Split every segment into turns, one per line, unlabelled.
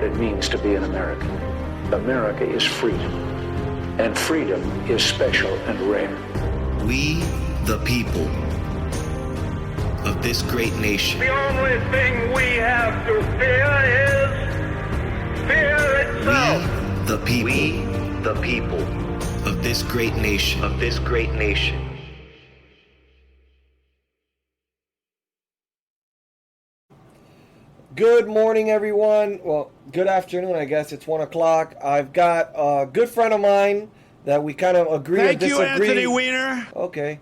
it means to be an American. America is freedom, and freedom is special and rare.
We, the people of this great nation.
The only thing we have to fear is fear itself.
We, the people of this great nation.
Good morning, everyone. Well, good afternoon, I guess. It's 1 o'clock. I've got a good friend of mine that we kind of agree and disagree.
Thank you, Anthony Weiner.
Okay.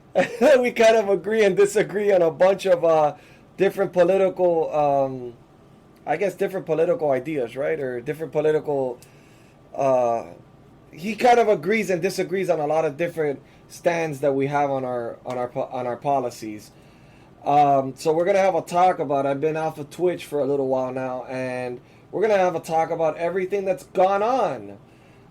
We kind of agree and disagree on a bunch of different political, different political ideas, right? Or different political... he kind of agrees and disagrees on a lot of different stands that we have on our policies. So we're going to have a talk about, I've been off of Twitch for a little while now, and we're going to have a talk about everything that's gone on.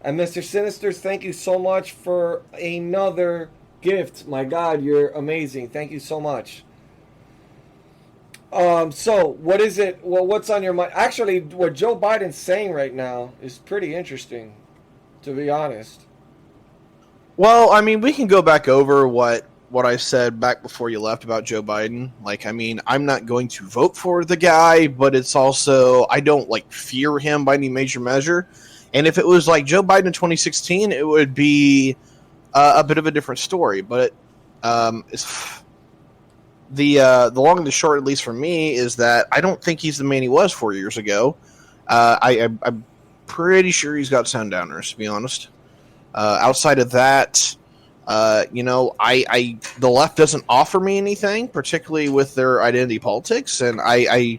And Mr. Sinisters, thank you so much for another gift. My God, you're amazing. Thank you so much. So what is it? Well, what's on your mind? Actually, what Joe Biden's saying right now is pretty interesting, to be honest.
Well, I mean, we can go back over what I said back before you left about Joe Biden. Like, I mean, I'm not going to vote for the guy, but it's also, I don't, fear him by any major measure. And if it was like Joe Biden in 2016, it would be a bit of a different story. But it's the long and the short, at least for me, is that I don't think he's the man he was 4 years ago. I'm pretty sure he's got sundowners, to be honest. Outside of that... the left doesn't offer me anything, particularly with their identity politics, and I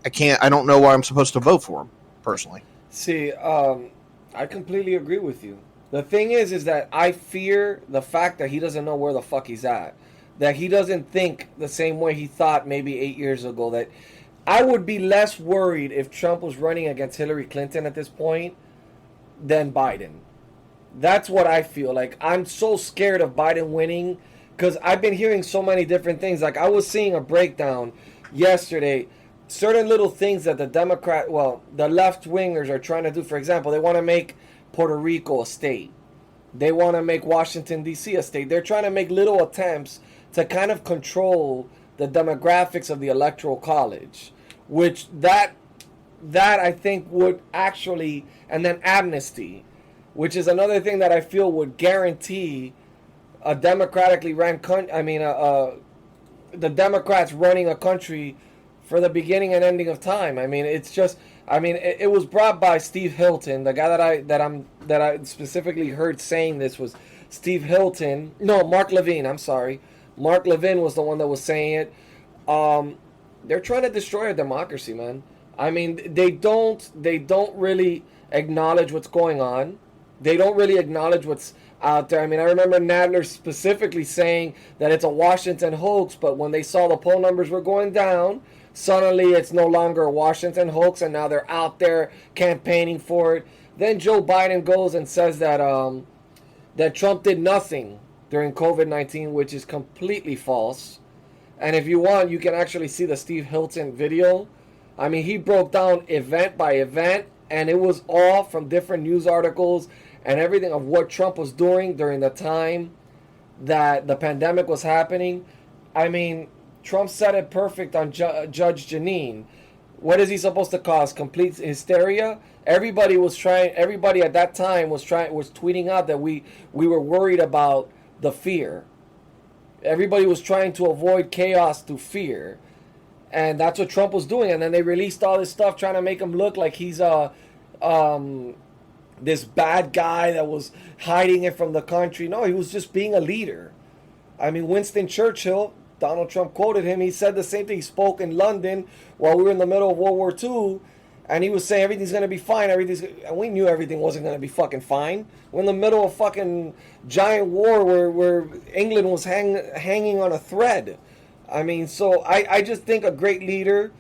don't know why I'm supposed to vote for him, personally.
See, I completely agree with you. The thing is that I fear the fact that he doesn't know where the fuck he's at. That he doesn't think the same way he thought maybe 8 years ago. That I would be less worried if Trump was running against Hillary Clinton at this point than Biden. That's what I feel. Like, I'm so scared of Biden winning because I've been hearing so many different things. Like, I was seeing a breakdown yesterday. Certain little things that the left-wingers are trying to do. For example, they want to make Puerto Rico a state. They want to make Washington, D.C. a state. They're trying to make little attempts to kind of control the demographics of the Electoral College. Which that I think would actually... And then amnesty, which is another thing that I feel would guarantee a democratically ran the Democrats running a country for the beginning and ending of time. I mean, it's just, it was brought by Steve Hilton, the guy that I specifically heard saying this was Steve Hilton. No, Mark Levine. I'm sorry, Mark Levin was the one that was saying it. They're trying to destroy our democracy, man. I mean, they don't really acknowledge what's going on. They don't really acknowledge what's out there. I mean, I remember Nadler specifically saying that it's a Washington hoax, but when they saw the poll numbers were going down, suddenly it's no longer a Washington hoax, and now they're out there campaigning for it. Then Joe Biden goes and says that that Trump did nothing during COVID-19, which is completely false. And if you want, you can actually see the Steve Hilton video. I mean, he broke down event by event, and it was all from different news articles and everything of what Trump was doing during the time that the pandemic was happening. I mean, Trump said it perfect on Judge Jeanine. What is he supposed to cause? Complete hysteria? Everybody at that time was tweeting out that we were worried about the fear. Everybody was trying to avoid chaos through fear. And that's what Trump was doing. And then they released all this stuff trying to make him look like he's this bad guy that was hiding it from the country. No, he was just being a leader. I mean, Winston Churchill, Donald Trump quoted him. He said the same thing. He spoke in London while we were in the middle of World War II. And he was saying everything's going to be fine. And we knew everything wasn't going to be fucking fine. We're in the middle of fucking giant war where England was hanging on a thread. I mean, so I just think a great leader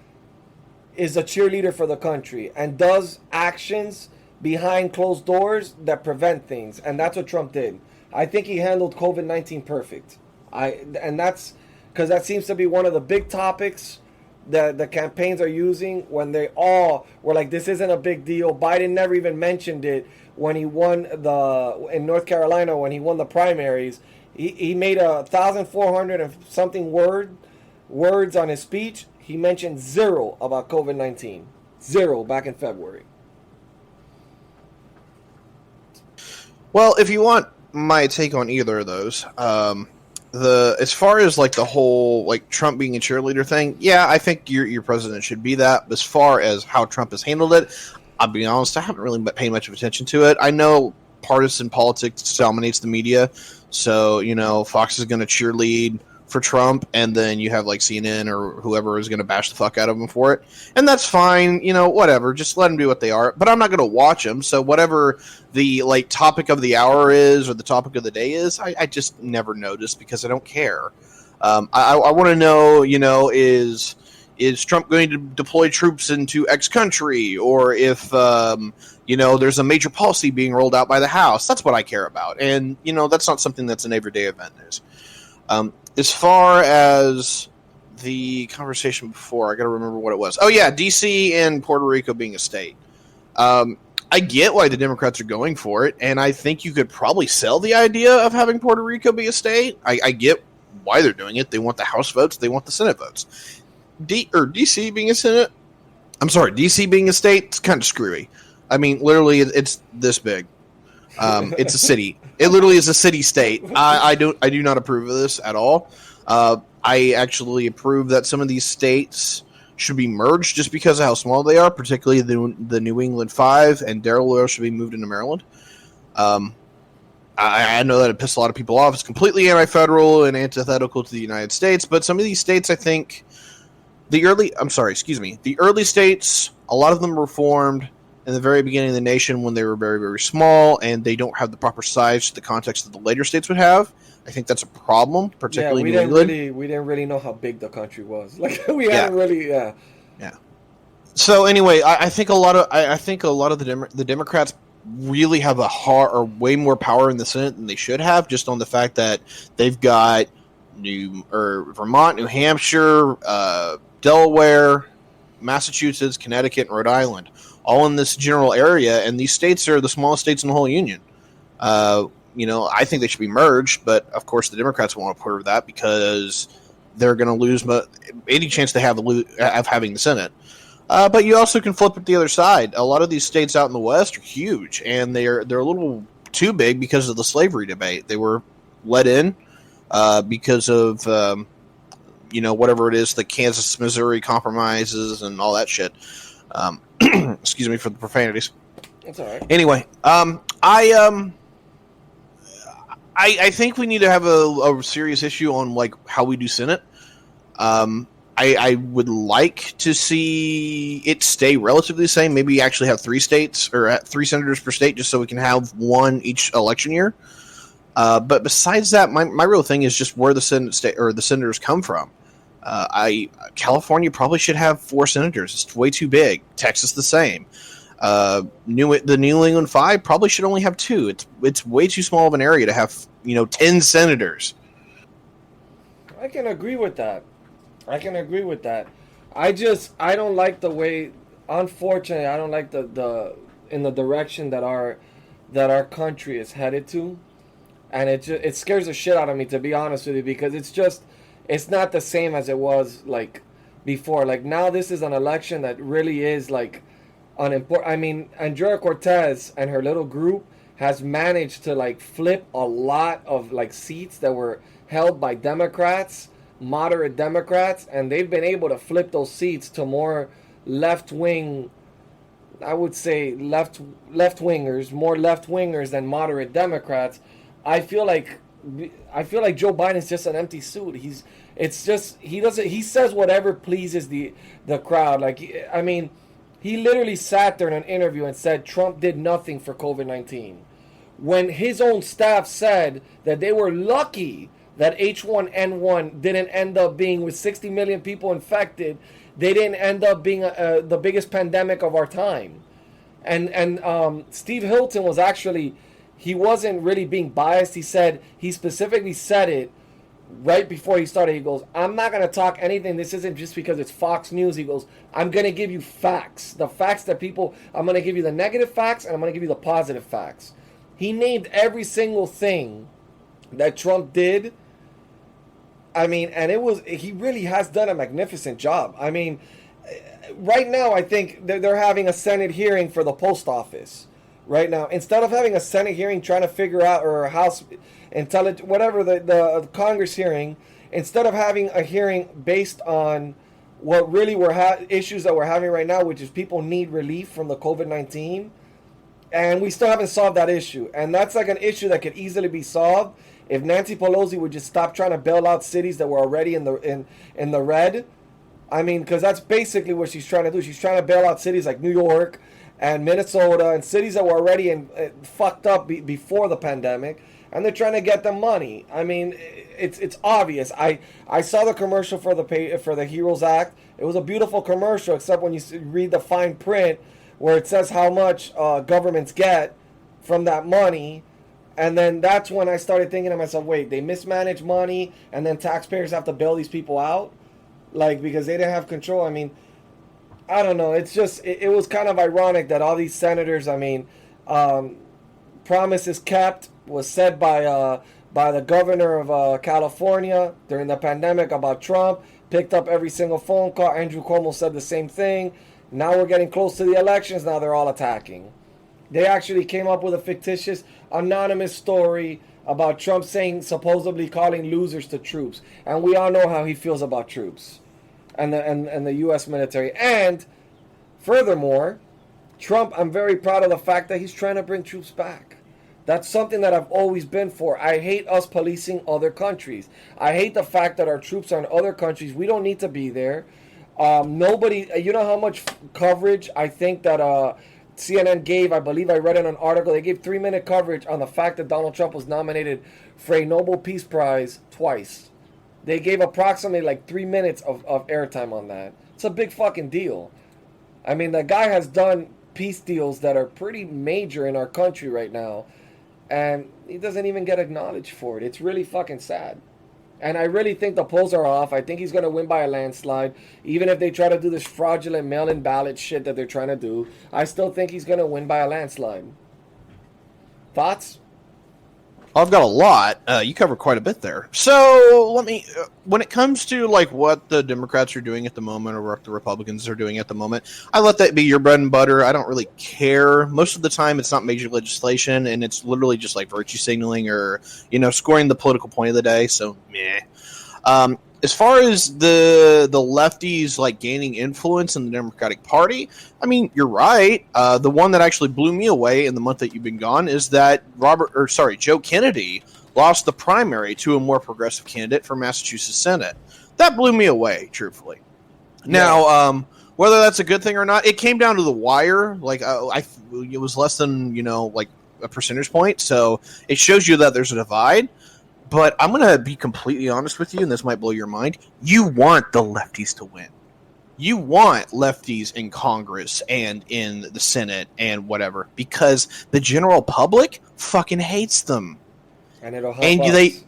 is a cheerleader for the country and does actions behind closed doors that prevent things. And that's what Trump did. I think he handled COVID-19 perfect. And that's because that seems to be one of the big topics the campaigns are using when they all were like, this isn't a big deal. Biden never even mentioned it when he won in North Carolina, when he won the primaries. He made 1,400 and something words on his speech. He mentioned zero about COVID-19. Zero back in February.
Well, if you want my take on either of those, as far as like the whole like Trump being a cheerleader thing, yeah, I think your president should be that. But as far as how Trump has handled it, I'll be honest, I haven't really paid much of attention to it. I know partisan politics dominates the media, so Fox is going to cheerlead for Trump, and then you have like CNN or whoever is going to bash the fuck out of him for it, and that's fine. Whatever, just let them do what they are. But I'm not going to watch them. So whatever the like topic of the hour is or the topic of the day is, I just never notice because I don't care. I want to know, is Trump going to deploy troops into X country, or if there's a major policy being rolled out by the House. That's what I care about, and that's not something that's an everyday event news. As far as the conversation before, I got to remember what it was. Oh, yeah, D.C. and Puerto Rico being a state. I get why the Democrats are going for it, and I think you could probably sell the idea of having Puerto Rico be a state. I get why they're doing it. They want the House votes. They want the Senate votes. D.C. being a Senate? I'm sorry, D.C. being a state? It's kind of screwy. I mean, literally, it's this big. It's a city. It literally is a city-state. I do not approve of this at all. I actually approve that some of these states should be merged just because of how small they are, particularly the New England Five, and Delaware should be moved into Maryland. I know that it pissed a lot of people off. It's completely anti-federal and antithetical to the United States, but some of these states, I think, the early states, a lot of them were formed in the very beginning of the nation when they were very, very small, and they don't have the proper size to the context that the later states would have. I think that's a problem, particularly in New England.
We didn't really know how big the country was. Like hadn't really. Yeah.
So anyway, I think a lot of the Democrats really have way more power in the Senate than they should have, just on the fact that they've got Vermont, New Hampshire, Delaware, Massachusetts, Connecticut, and Rhode Island, all in this general area, and these states are the smallest states in the whole union. I think they should be merged, but of course the Democrats won't approve of that because they're going to lose any chance they have of having the Senate. But you also can flip it the other side. A lot of these states out in the West are huge, and they're a little too big because of the slavery debate. They were let in because of whatever it is, the Kansas-Missouri compromises and all that shit. Excuse me for the profanities.
That's all right.
Anyway, I think we need to have a serious issue on like how we do Senate. I would like to see it stay relatively the same. Maybe actually have 3 states or 3 senators per state, just so we can have one each election year. But besides that, my real thing is just where the senators come from. California probably should have 4 senators. It's way too big. Texas the same. The New England Five probably should only have 2. It's way too small of an area to have 10 senators.
I can agree with that. I don't like the way. Unfortunately, I don't like the direction that our country is headed to, and it scares the shit out of me, to be honest with you, because it's not the same as it was like before. Like now, this is an election that really is like unimportant. I mean, Andrea Cortez and her little group has managed to like flip a lot of like seats that were held by Democrats, moderate Democrats, and they've been able to flip those seats to more left-wing, I would say left-wingers, more left-wingers than moderate Democrats. I feel like Joe Biden's just an empty suit. He says whatever pleases the crowd. Like, I mean, he literally sat there in an interview and said Trump did nothing for COVID-19. When his own staff said that they were lucky that H1N1 didn't end up being, with 60 million people infected, they didn't end up being the biggest pandemic of our time. And Steve Hilton was actually, he wasn't really being biased. He specifically said it right before he started, he goes, I'm not going to talk anything. This isn't just because it's Fox News. He goes, I'm going to give you facts. The facts that people, I'm going to give you the negative facts and I'm going to give you the positive facts. He named every single thing that Trump did. I mean, and he really has done a magnificent job. I mean, right now, I think they're having a Senate hearing for the post office. Right now, instead of having a Senate hearing trying to figure out, or a House whatever the Congress hearing, instead of having a hearing based on what really issues that we're having right now, which is people need relief from the COVID-19, and we still haven't solved that issue. And that's like an issue that could easily be solved if Nancy Pelosi would just stop trying to bail out cities that were already in the red. I mean, because that's basically what she's trying to do. She's trying to bail out cities like New York and Minnesota and cities that were already fucked up before the pandemic, and they're trying to get them money. I mean, it's obvious. I saw the commercial for the Heroes Act. It was a beautiful commercial, except when you read the fine print where it says how much governments get from that money. And then that's when I started thinking to myself, wait, they mismanage money and then taxpayers have to bail these people out? Like, because they didn't have control. I mean, I don't know. It's just, it was kind of ironic that all these senators, I mean, promises kept was said by the governor of California during the pandemic about Trump, picked up every single phone call. Andrew Cuomo said the same thing. Now we're getting close to the elections. Now they're all attacking. They actually came up with a fictitious, anonymous story about Trump supposedly calling losers to troops. And we all know how he feels about troops and the U.S. military. And furthermore, Trump, I'm very proud of the fact that he's trying to bring troops back. That's something that I've always been for. I hate us policing other countries. I hate the fact that our troops are in other countries. We don't need to be there. Nobody, you know how much coverage I think that CNN gave, I believe I read in an article, they gave 3-minute coverage on the fact that Donald Trump was nominated for a Nobel Peace Prize twice. They gave approximately like 3 minutes of airtime on that. It's a big fucking deal. I mean, the guy has done peace deals that are pretty major in our country right now, and he doesn't even get acknowledged for it. It's really fucking sad. And I really think the polls are off. I think he's going to win by a landslide. Even if they try to do this fraudulent mail-in ballot shit that they're trying to do, I still think he's going to win by a landslide. Thoughts?
I've got a lot. You covered quite a bit there. So let me, when it comes to like what the Democrats are doing at the moment or what the Republicans are doing at the moment, I let that be your bread and butter. I don't really care. Most of the time, it's not major legislation, and it's literally just like virtue signaling or, you know, scoring the political point of the day. So, meh. As far as the lefties like gaining influence in the Democratic Party, I mean, you're right. The one that actually blew me away in the month that you've been gone is that Joe Kennedy lost the primary to a more progressive candidate for Massachusetts Senate. That blew me away, truthfully. Now, whether that's a good thing or not, it came down to the wire. Like, it was less than, you know, like a percentage point. So it shows you that there's a divide. But I'm going to be completely honest with you, and this might blow your mind. You want the lefties to win. You want lefties in Congress and in the Senate and whatever, because the general public fucking hates them.
And it'll help us.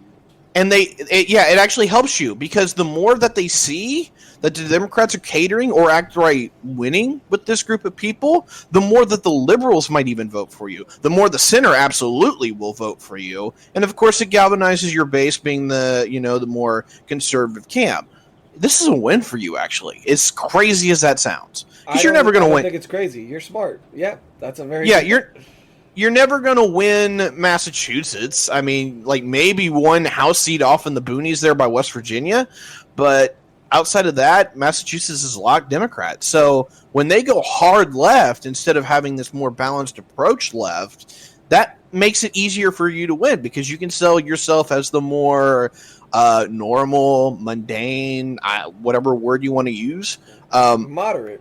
It actually helps you, because the more that they see that the Democrats are catering or outright winning with this group of people, the more that the liberals might even vote for you. The more the center absolutely will vote for you. And of course it galvanizes your base, being the more conservative camp. This is a win for you, actually. As crazy as that sounds. Because you're never going to win.
I think it's crazy. You're smart. Yeah, that's a very
You're never going to win Massachusetts. I mean, like maybe one House seat off in the boonies there by West Virginia, but outside of that, Massachusetts is locked Democrat. So when they go hard left instead of having this more balanced approach left, that makes it easier for you to win, because you can sell yourself as the more normal, mundane, whatever word you want to use.
Moderate,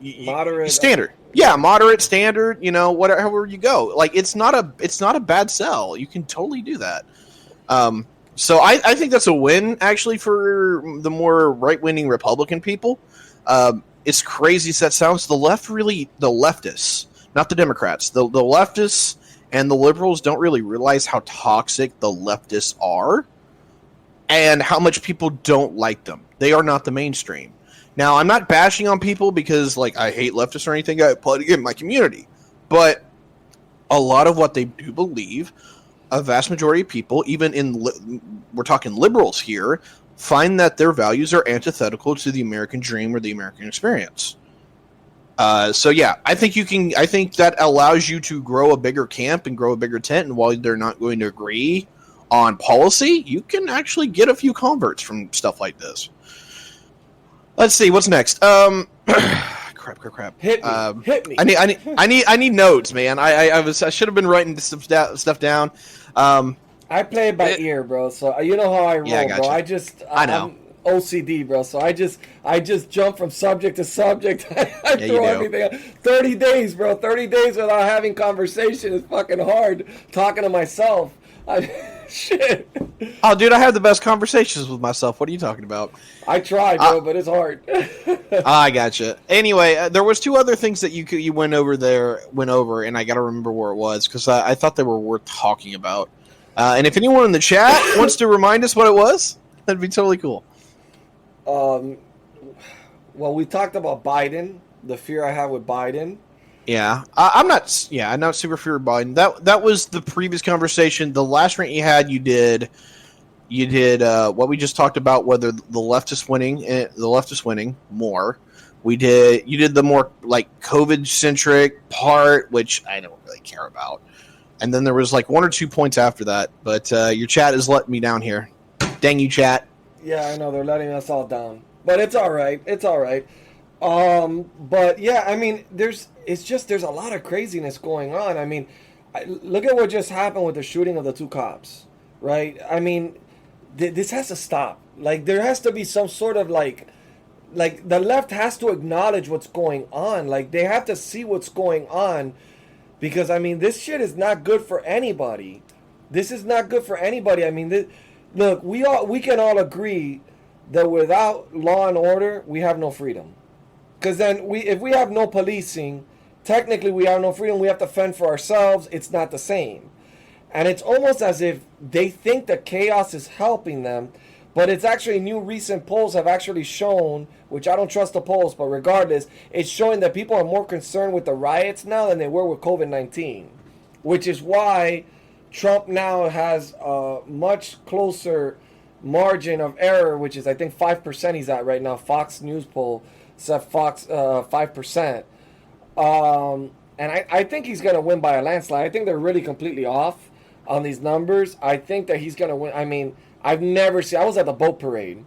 standard. Yeah, moderate, standard, whatever you go. Like, it's not a bad sell. You can totally do that. So I think that's a win, actually, for the more right-wing Republican people. As crazy as that sounds, the leftists, not the Democrats, the leftists and the liberals don't really realize how toxic the leftists are. and how much people don't like them. They are not the mainstream. Now, I'm not bashing on people because, like, I hate leftists or anything. I play in my community. But a lot of what they do believe, a vast majority of people, even we're talking liberals here, find that their values are antithetical to the American dream or the American experience. So yeah, I think that allows you to grow a bigger camp and grow a bigger tent, and while they're not going to agree on policy, you can actually get a few converts from stuff like this. Let's see what's next. Crap.
Hit me.
I need notes, man. I should have been writing some stuff down.
I play it by ear, bro. So you know how I roll,
Yeah, I gotcha.
bro.
I know.
I'm OCD, bro. So I just jump from subject to subject. I throw everything out. 30 days, bro. 30 days without having conversation is fucking hard. Talking to myself. Shit.
Oh, dude, I have the best conversations with myself. What are you talking about?
I try, bro, but it's hard.
I gotcha. Anyway, there was two other things that you went over, and I got to remember where it was because I thought they were worth talking about. And if anyone in the chat wants to remind us what it was, that'd be totally cool.
Well, we talked about Biden, the fear I have with Biden.
Yeah, I'm not super fear of Biden. That was the previous conversation. The last rant you had, you did what we just talked about, whether the left is winning more. You did the more like COVID centric part, which I don't really care about. And then there was like one or two points after that, but your chat is letting me down here. Dang you, chat.
Yeah, I know they're letting us all down, but it's all right. It's all right. But yeah, I mean, there's a lot of craziness going on. I mean, look at what just happened with the shooting of the two cops, right? I mean, this has to stop. Like, there has to be some sort of like the left has to acknowledge what's going on. Like, they have to see what's going on, because I mean, this shit is not good for anybody. This is not good for anybody. I mean, look, we can all agree that without law and order, we have no freedom. Because then if we have no policing, technically we have no freedom. We have to fend for ourselves. It's not the same. And it's almost as if they think that chaos is helping them, but it's actually new recent polls have actually shown, which I don't trust the polls, but regardless, it's showing that people are more concerned with the riots now than they were with COVID-19, which is why Trump now has a much closer margin of error, which is I think 5% he's at right now. Fox News poll said 5%. And I think he's going to win by a landslide. I think they're really completely off on these numbers. I think that he's going to win. I mean, I was at the boat parade.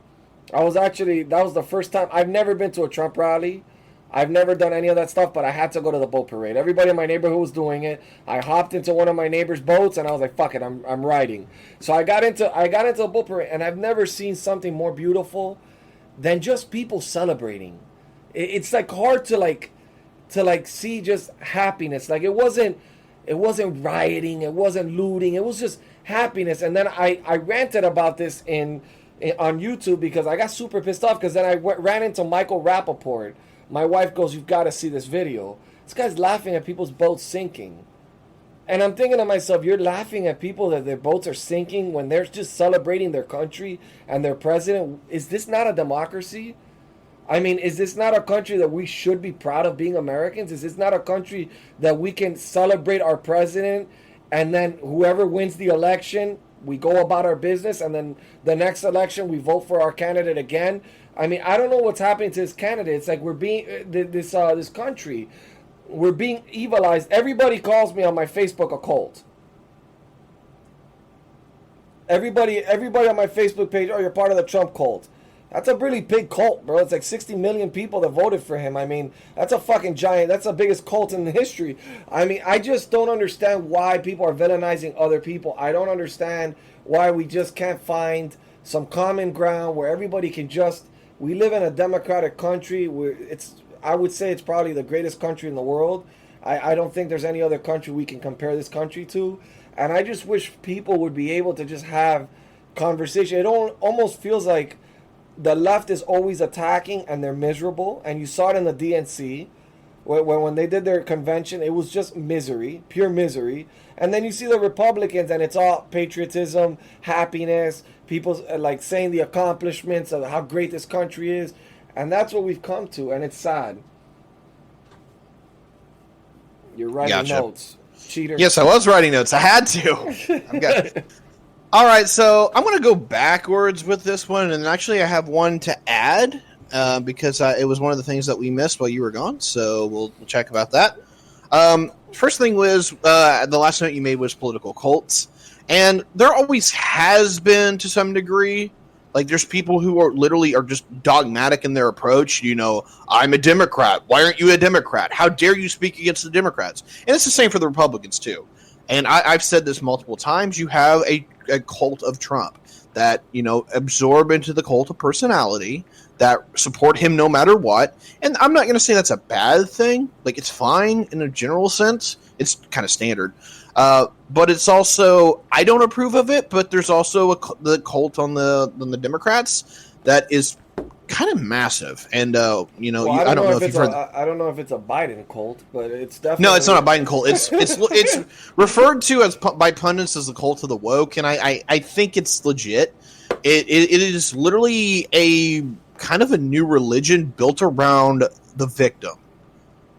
That was the first time. I've never been to a Trump rally. I've never done any of that stuff, but I had to go to the boat parade. Everybody in my neighborhood was doing it. I hopped into one of my neighbor's boats, and I was like, "Fuck it, I'm riding." So I got into a boat parade, and I've never seen something more beautiful than just people celebrating. It's like hard to see just happiness. Like it wasn't rioting, it wasn't looting, it was just happiness. And then I ranted about this on YouTube because I got super pissed off because then I ran into Michael Rappaport. My wife goes, "You've got to see this video. This guy's laughing at people's boats sinking." And I'm thinking to myself, you're laughing at people that their boats are sinking when they're just celebrating their country and their president. Is this not a democracy? I mean, is this not a country that we should be proud of being Americans? Is this not a country that we can celebrate our president and then whoever wins the election, we go about our business, and then the next election we vote for our candidate again? I mean, I don't know what's happening to this candidate. It's like we're being this country, we're being evilized. Everybody calls me on my Facebook a cult. Everybody on my Facebook page, "Oh, you're part of the Trump cult." That's a really big cult, bro. It's like 60 million people that voted for him. I mean, that's a fucking giant. That's the biggest cult in history. I mean, I just don't understand why people are villainizing other people. I don't understand why we just can't find some common ground where everybody can just... We live in a democratic country where I would say it's probably the greatest country in the world. I don't think there's any other country we can compare this country to. And I just wish people would be able to just have conversation. It almost feels like the left is always attacking and they're miserable. And you saw it in the DNC when they did their convention. It was just misery, pure misery. And then you see the Republicans and it's all patriotism, happiness. People like saying the accomplishments of how great this country is, and that's what we've come to, and it's sad. You're writing
Gotcha.
notes, cheater.
Yes, I was writing notes. I had to. I've got. All right, so I'm going to go backwards with this one, and actually I have one to add because it was one of the things that we missed while you were gone. So we'll check about that. First thing was the last note you made was political cults. And there always has been to some degree. Like, there's people who are literally just dogmatic in their approach. You know, I'm a Democrat. Why aren't you a Democrat? How dare you speak against the Democrats? And it's the same for the Republicans, too. And I've said this multiple times. You have a cult of Trump that, you know, absorb into the cult of personality, that support him no matter what. And I'm not going to say that's a bad thing. Like, it's fine in a general sense. It's kind of standard. But it's also, I don't approve of it, but there's also the cult on the Democrats that is kind of massive. And, you know,
Well,
I don't know if you've heard
I don't know if it's a Biden cult, but it's definitely...
No, it's not a Biden cult. It's referred to as by pundits as the cult of the woke, and I think it's legit. It is literally a kind of a new religion built around the victim.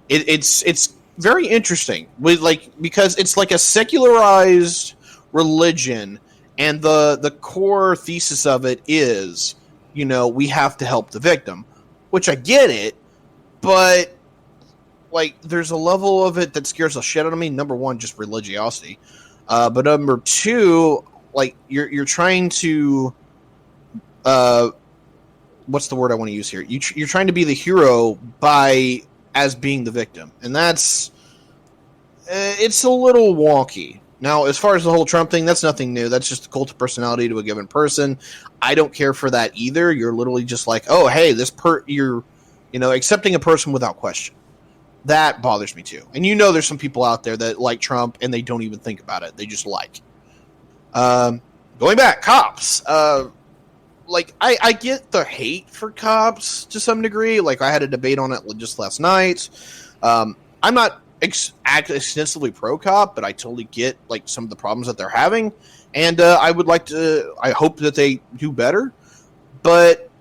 It's very interesting because it's like a secularized religion, and the core thesis of it is, you know, we have to help the victim, which I get it, but like there's a level of it that scares the shit out of me. Number one, just religiosity, but number two, like you're trying to what's the word I want to use here? You're trying to be the hero as being the victim, and that's it's a little wonky. Now, as far as the whole Trump thing, that's nothing new. That's just a cult of personality to a given person. I don't care for that either. You're literally just like, oh, hey, you're, you know, accepting a person without question. That bothers me too. And you know, there's some people out there that like Trump and they don't even think about it. They just like. Going back, cops. Like I get the hate for cops to some degree. Like I had a debate on it just last night. I'm not extensively pro-cop, but I totally get like some of the problems that they're having, and I hope that they do better, but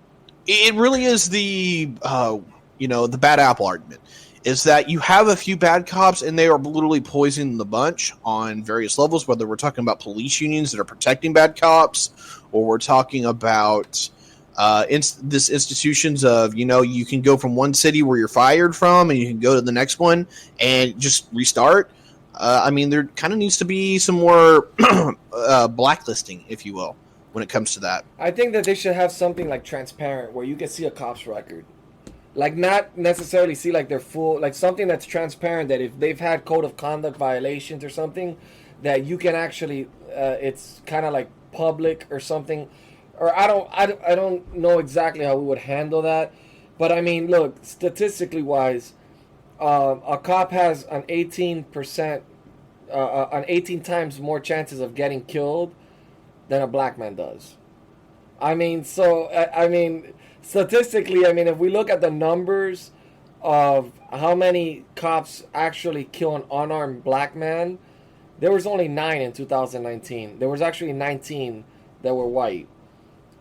it really is the the bad apple argument, is that you have a few bad cops and they are literally poisoning the bunch on various levels, whether we're talking about police unions that are protecting bad cops, or we're talking about this institutions of, you know, you can go from one city where you're fired from and you can go to the next one and just restart. I mean, there kind of needs to be some more blacklisting, if you will, when it comes to that.
I think that they should have something like transparent where you can see a cop's record. Like, not necessarily see like their full, like something that's transparent, that if they've had code of conduct violations or something, that you can actually, it's kind of like public or something. Or I don't know exactly how we would handle that, but I mean, look, statistically wise, a cop has an 18% an 18 times more chances of getting killed than a black man does. I mean, so I mean, statistically, I mean, if we look at the numbers of how many cops actually kill an unarmed black man, there was only 9 in 2019. There was actually 19 that were white.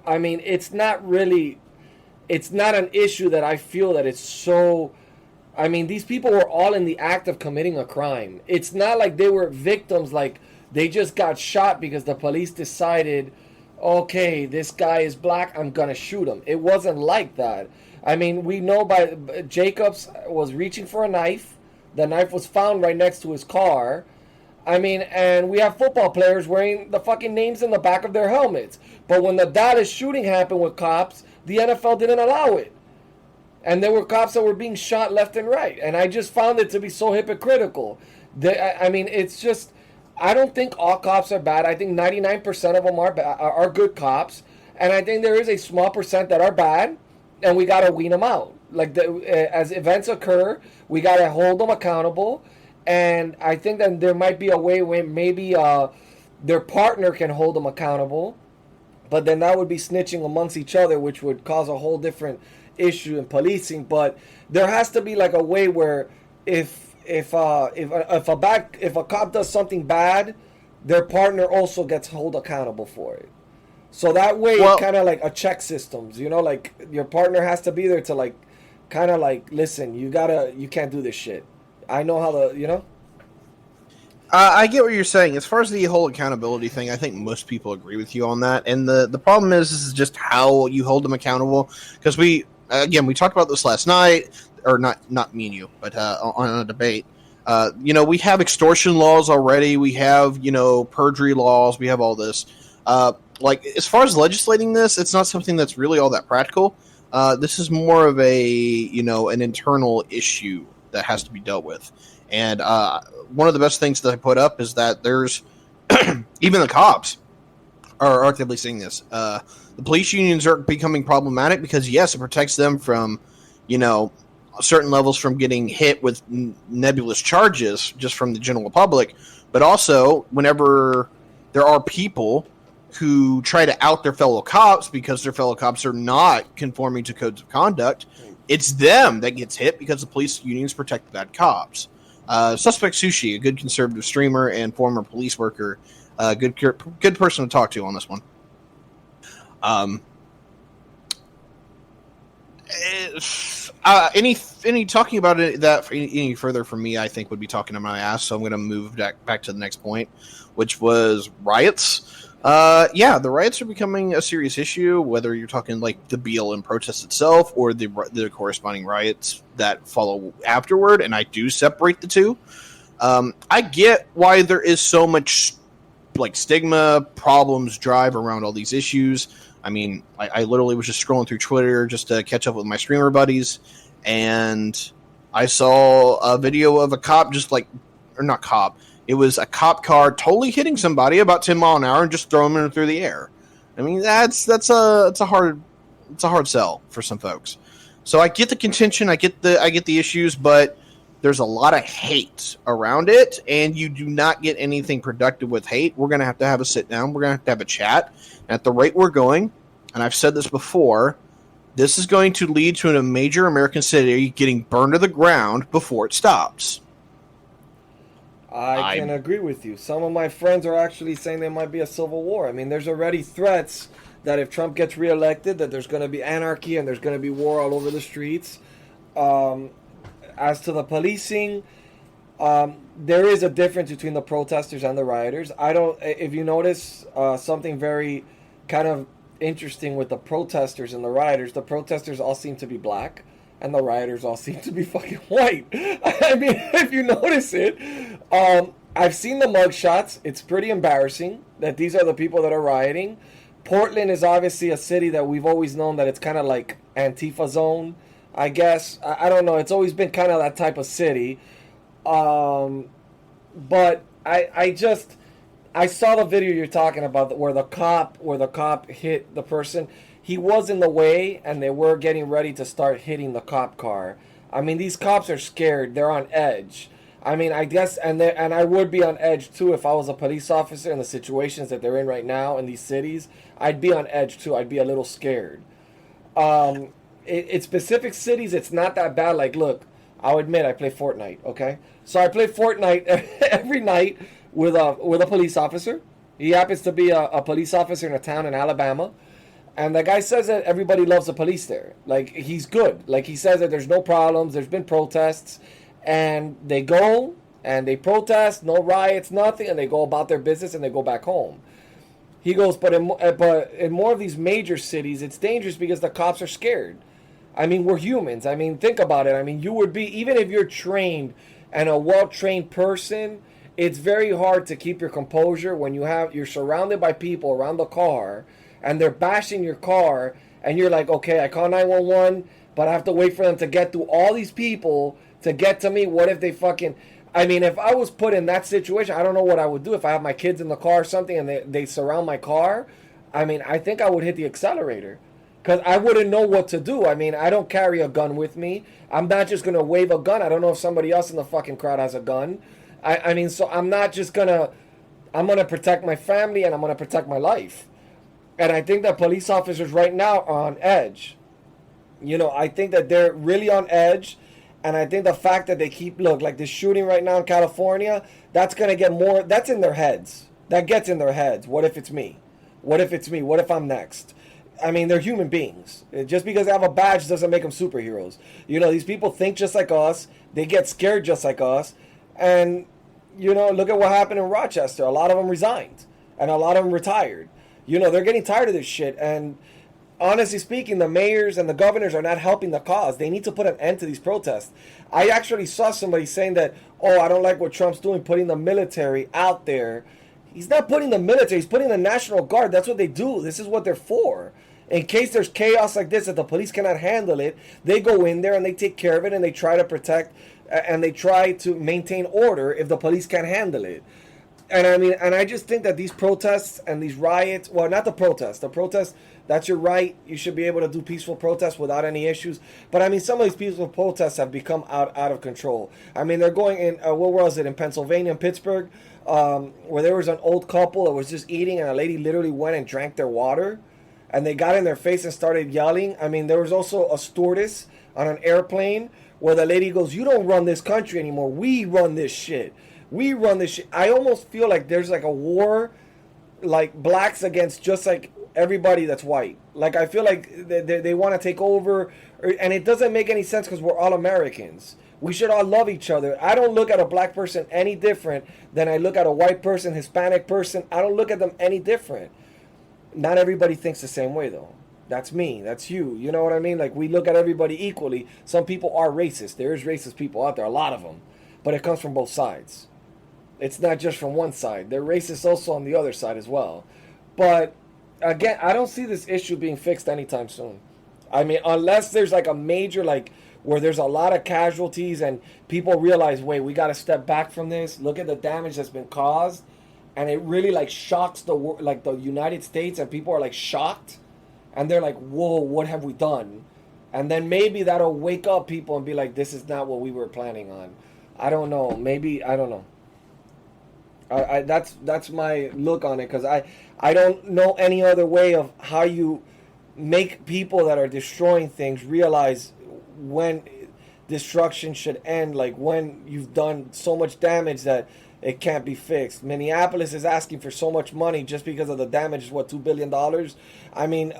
I mean, it's not an issue that I feel that it's so... I mean, these people were all in the act of committing a crime. It's not like they were victims, like they just got shot because the police decided, okay, this guy is black, I'm going to shoot him. It wasn't like that. I mean, we know Jacobs was reaching for a knife. The knife was found right next to his car. I mean, and we have football players wearing the fucking names in the back of their helmets. But when the Dallas shooting happened with cops, the NFL didn't allow it. And there were cops that were being shot left and right. And I just found it to be so hypocritical. I mean, it's just, I don't think all cops are bad. I think 99% of them are good cops. And I think there is a small percent that are bad, and we got to wean them out. Like, as events occur, we got to hold them accountable. And I think that there might be a way where maybe their partner can hold them accountable, but then that would be snitching amongst each other, which would cause a whole different issue in policing. But there has to be like a way where if a cop does something bad, their partner also gets held accountable for it. So that way,
Well-
kind of like a check systems, you know, like your partner has to be there to like, kind of like, listen, you can't do this shit. I know how to, you know.
I get what you're saying. As far as the whole accountability thing, I think most people agree with you on that. And the problem is just how you hold them accountable. Because we talked about this last night, or not me and you, but on a debate. We have extortion laws already. We have, perjury laws. We have all this. As far as legislating this, it's not something that's really all that practical. This is more of an internal issue that has to be dealt with. And one of the best things that I put up is that there's even the cops are actively seeing this. The police unions are becoming problematic because, yes, it protects them from, certain levels from getting hit with nebulous charges just from the general public. But also, whenever there are people who try to out their fellow cops because their fellow cops are not conforming to codes of conduct, it's them that gets hit because the police unions protect the bad cops. Suspect Sushi, a good conservative streamer and former police worker, good person to talk to on this one. Any talking about it that any further from me, I think would be talking to my ass. So I'm going to move back to the next point, which was riots. The riots are becoming a serious issue, whether you're talking like the BLM protest itself or the corresponding riots that follow afterward. And I do separate the two. I get why there is so much like stigma, problems, drive around all these issues. I mean, I literally was just scrolling through Twitter just to catch up with my streamer buddies, and I saw a video of a cop it was a cop car totally hitting somebody about 10 mile an hour and just throwing them through the air. I mean, it's a hard sell for some folks. So I get the contention, I get the issues, but there's a lot of hate around it, and you do not get anything productive with hate. We're going to have a sit down. We're going to have a chat. And at the rate we're going, and I've said this before, this is going to lead to a major American city getting burned to the ground before it stops.
I can agree with you. Some of my friends are actually saying there might be a civil war. I mean, there's already threats that if Trump gets reelected, that there's going to be anarchy and there's going to be war all over the streets. As to the policing, there is a difference between the protesters and the rioters. If you notice something very kind of interesting with the protesters and the protesters all seem to be black and the rioters all seem to be fucking white. I mean, if you notice it, I've seen the mugshots. It's pretty embarrassing that these are the people that are rioting. Portland is obviously a city that we've always known that it's kind of like Antifa zone, I guess. I don't know. It's always been kind of that type of city. But I saw the video you're talking about where the cop hit the person. He was in the way, and they were getting ready to start hitting the cop car. I mean, these cops are scared. They're on edge. I mean, I guess, and I would be on edge too if I was a police officer in the situations that they're in right now in these cities. I'd be on edge too. I'd be a little scared. In specific cities, it's not that bad. Like, look, I'll admit I play Fortnite. Okay, so I play Fortnite every night with a police officer. He happens to be a police officer in a town in Alabama. And the guy says that everybody loves the police there. Like, he's good. Like, he says that there's no problems. There's been protests. And they go and they protest. No riots, nothing. And they go about their business and they go back home. He goes, but in more of these major cities, it's dangerous because the cops are scared. I mean, we're humans. I mean, think about it. I mean, you would be, even if you're trained and a well-trained person, it's very hard to keep your composure when you're surrounded by people around the car and they're bashing your car, and you're like, okay, I call 911, but I have to wait for them to get through all these people to get to me. What if they fucking... I mean, if I was put in that situation, I don't know what I would do. If I have my kids in the car or something and they surround my car, I mean, I think I would hit the accelerator because I wouldn't know what to do. I mean, I don't carry a gun with me. I'm not just going to wave a gun. I don't know if somebody else in the fucking crowd has a gun. I mean, so I'm not just going to... I'm going to protect my family and I'm going to protect my life. And I think that police officers right now are on edge. You know, I think that they're really on edge. And I think the fact that they like this shooting right now in California, that's going to get more, that's in their heads. That gets in their heads. What if it's me? What if it's me? What if I'm next? I mean, they're human beings. Just because they have a badge doesn't make them superheroes. You know, these people think just like us. They get scared just like us. And, you know, look at what happened in Rochester. A lot of them resigned. And a lot of them retired. You know, they're getting tired of this shit. And honestly speaking, the mayors and the governors are not helping the cause. They need to put an end to these protests. I actually saw somebody saying that, oh, I don't like what Trump's doing, putting the military out there. He's not putting the military. He's putting the National Guard. That's what they do. This is what they're for. In case there's chaos like this, that the police cannot handle it, they go in there and they take care of it and they try to protect and they try to maintain order if the police can't handle it. And I mean, and I just think that these protests and these riots, well, not the protests, that's your right. You should be able to do peaceful protests without any issues. But I mean, some of these peaceful protests have become out of control. I mean, they're going in, where was it, in Pennsylvania, in Pittsburgh, where there was an old couple that was just eating and a lady literally went and drank their water. And they got in their face and started yelling. I mean, there was also a stewardess on an airplane where the lady goes, you don't run this country anymore. We run this shit. We run this shit. I almost feel like there's like a war, like blacks against just like everybody that's white. Like I feel like they want to take over. And it doesn't make any sense because we're all Americans. We should all love each other. I don't look at a black person any different than I look at a white person, Hispanic person. I don't look at them any different. Not everybody thinks the same way, though. That's me. That's you. You know what I mean? Like, we look at everybody equally. Some people are racist. There is racist people out there, a lot of them. But it comes from both sides. It's not just from one side. They're racist also on the other side as well. But, again, I don't see this issue being fixed anytime soon. I mean, unless there's, like, a major, like, where there's a lot of casualties and people realize, wait, we got to step back from this. Look at the damage that's been caused. And it really like shocks the United States, and people are like shocked, and they're like, "Whoa, what have we done?" And then maybe that'll wake up people and be like, "This is not what we were planning on." I don't know. Maybe I don't know. That's my look on it because I don't know any other way of how you make people that are destroying things realize when destruction should end. Like when you've done so much damage that it can't be fixed. Minneapolis is asking for so much money just because of the damage. What, $2 billion? I mean,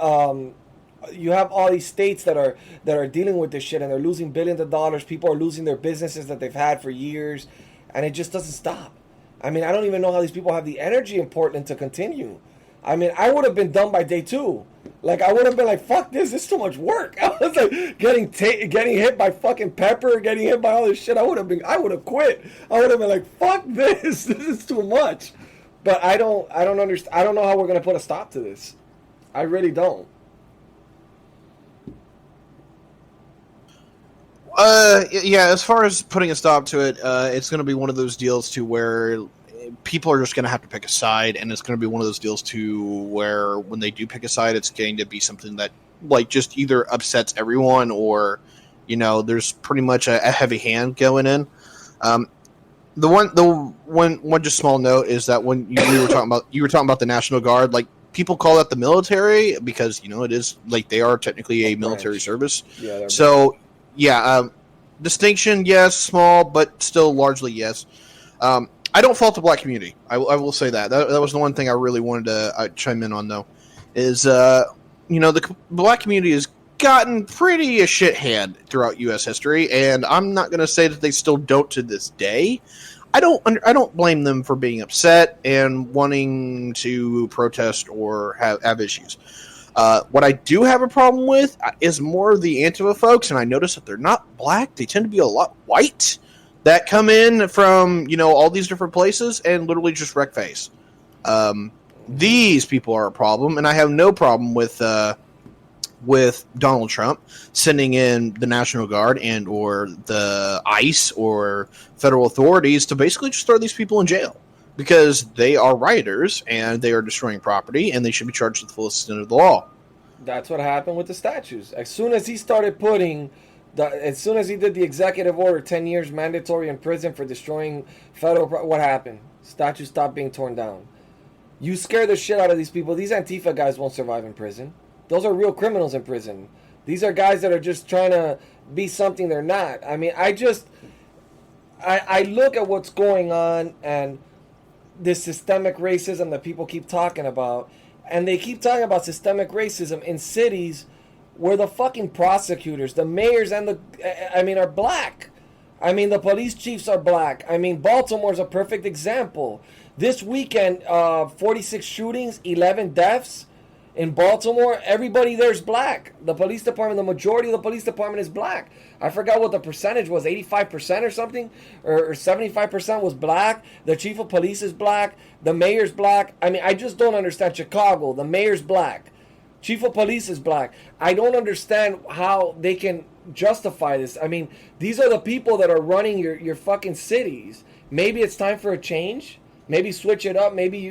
you have all these states that are dealing with this shit and they're losing billions of dollars. People are losing their businesses that they've had for years, and it just doesn't stop. I mean, I don't even know how these people have the energy in Portland to continue. I mean, I would have been done by day 2. Like, I would have been like, fuck this, it's too much work. I was like, getting hit by fucking pepper, getting hit by all this shit. I would have quit. I would have been like, fuck this, this is too much. But I don't understand. I don't know how we're going to put a stop to this. I really don't.
Yeah, as far as putting a stop to it, it's going to be one of those deals to where people are just going to have to pick a side, and it's going to be one of those deals to where when they do pick a side, it's going to be something that like just either upsets everyone or, you know, there's pretty much a heavy hand going in. The one just small note is that when you were talking about the National Guard, like people call that the military because, you know, it is like they are technically a military service.
Yeah.
So yeah, distinction, yes, small, but still largely yes. I don't fault the black community. I will say that. That was the one thing I really wanted to chime in on, though, is, you know, the black community has gotten pretty a shit hand throughout U.S. history, and I'm not going to say that they still don't to this day. I don't blame them for being upset and wanting to protest or have issues. What I do have a problem with is more the Antifa folks, and I notice that they're not black. They tend to be a lot white. That come in from, you know, all these different places and literally just wreck face. These people are a problem, and I have no problem with Donald Trump sending in the National Guard and or the ICE or federal authorities to basically just throw these people in jail because they are rioters and they are destroying property and they should be charged with the full extent of the law.
That's what happened with the statues. As soon as he started as soon as he did the executive order, 10 years mandatory in prison for destroying federal what happened? Statues stopped being torn down. You scare the shit out of these people. These Antifa guys won't survive in prison. Those are real criminals in prison. These are guys that are just trying to be something they're not. I mean, I look at what's going on and this systemic racism that people keep talking about, And they keep talking about systemic racism in cities where the fucking prosecutors, the mayors, and are black. I mean, the police chiefs are black. I mean, Baltimore's a perfect example. This weekend, 46 shootings, 11 deaths in Baltimore. Everybody there's black. The police department, the majority of the police department is black. I forgot what the percentage was, 85% or something, or 75% was black. The chief of police is black. The mayor's black. I mean, I just don't understand. Chicago, the mayor's black. Chief of police is black. I don't understand how they can justify this. I mean, these are the people that are running your fucking cities. Maybe it's time for a change. Maybe switch it up. Maybe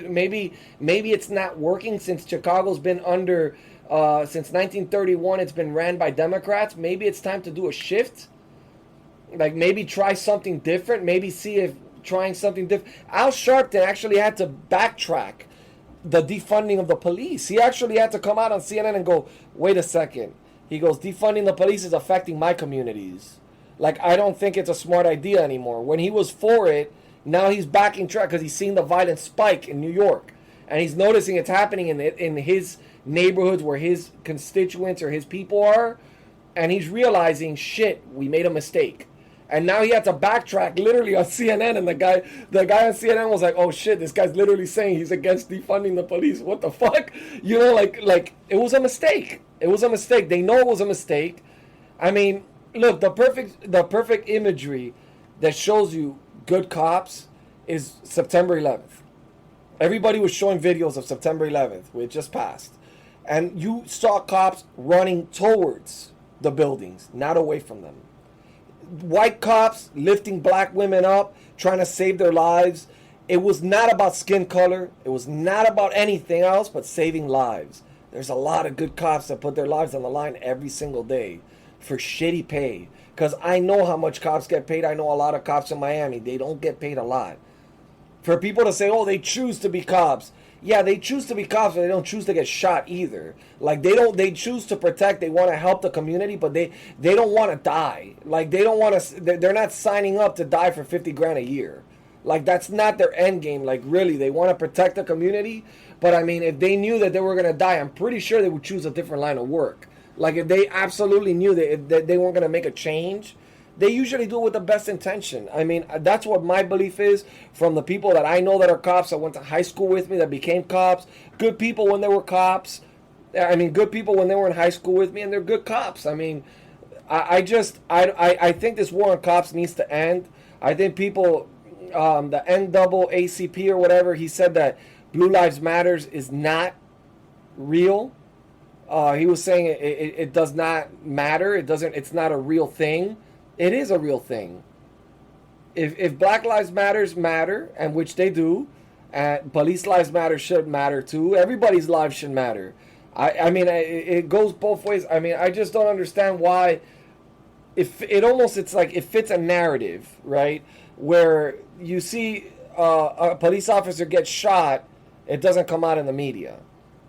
it's not working since Chicago's been under since 1931. It's been ran by Democrats. Maybe it's time to do a shift. Like maybe try something different. Maybe see if trying something different. Al Sharpton actually had to backtrack the defunding of the police. He actually had to come out on CNN and go, wait a second. He goes, defunding the police is affecting my communities. Like, I don't think it's a smart idea anymore. When he was for it, now he's backing track because he's seeing the violence spike in New York. And he's noticing it's happening in his neighborhoods where his constituents or his people are. And he's realizing, shit, we made a mistake. And now he had to backtrack literally on CNN, and the guy on CNN was like, "Oh shit, this guy's literally saying he's against defunding the police. What the fuck?" You know, like it was a mistake. It was a mistake. They know it was a mistake. I mean, look, the perfect imagery that shows you good cops is September 11th. Everybody was showing videos of September 11th, which just passed, and you saw cops running towards the buildings, not away from them. White cops lifting black women up, trying to save their lives. It was not about skin color. It was not about anything else but saving lives. There's a lot of good cops that put their lives on the line every single day for shitty pay. Because I know how much cops get paid. I know a lot of cops in Miami. They don't get paid a lot. For people to say, oh, they choose to be cops. Yeah, they choose to be cops, but they don't choose to get shot either. Like, they choose to protect, they want to help the community, but they don't want to die. Like, they don't want to, they're not signing up to die for $50,000 a year. Like, that's not their end game. Like, really, they want to protect the community, but I mean, if they knew that they were going to die, I'm pretty sure they would choose a different line of work. Like, if they absolutely knew that they weren't going to make a change, they usually do it with the best intention. I mean, that's what my belief is from the people that I know that are cops, that went to high school with me, that became cops. Good people when they were cops. I mean, good people when they were in high school with me, and they're good cops. I mean, I think this war on cops needs to end. I think people, the NAACP or whatever, he said that Blue Lives Matters is not real. He was saying it does not matter. It's not a real thing. It is a real thing. If Black Lives matter, and which they do, and police lives matter should matter too. Everybody's lives should matter. I mean, it goes both ways. I mean, I just don't understand why. It's like it fits a narrative, right? Where you see a police officer get shot, it doesn't come out in the media.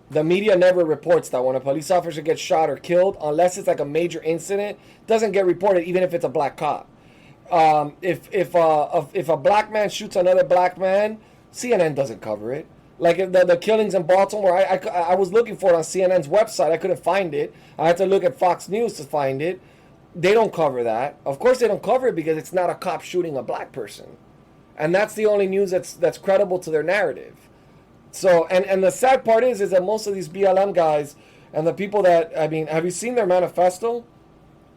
The media never reports that when a police officer gets shot or killed, unless it's like a major incident, doesn't get reported, even if it's a black cop. If a black man shoots another black man, CNN doesn't cover it. Like the killings in Baltimore, I was looking for it on CNN's website. I couldn't find it. I had to look at Fox News to find it. They don't cover that. Of course they don't cover it because it's not a cop shooting a black person. And that's the only news that's credible to their narrative. So, and the sad part is that most of these BLM guys and the people that, I mean, have you seen their manifesto?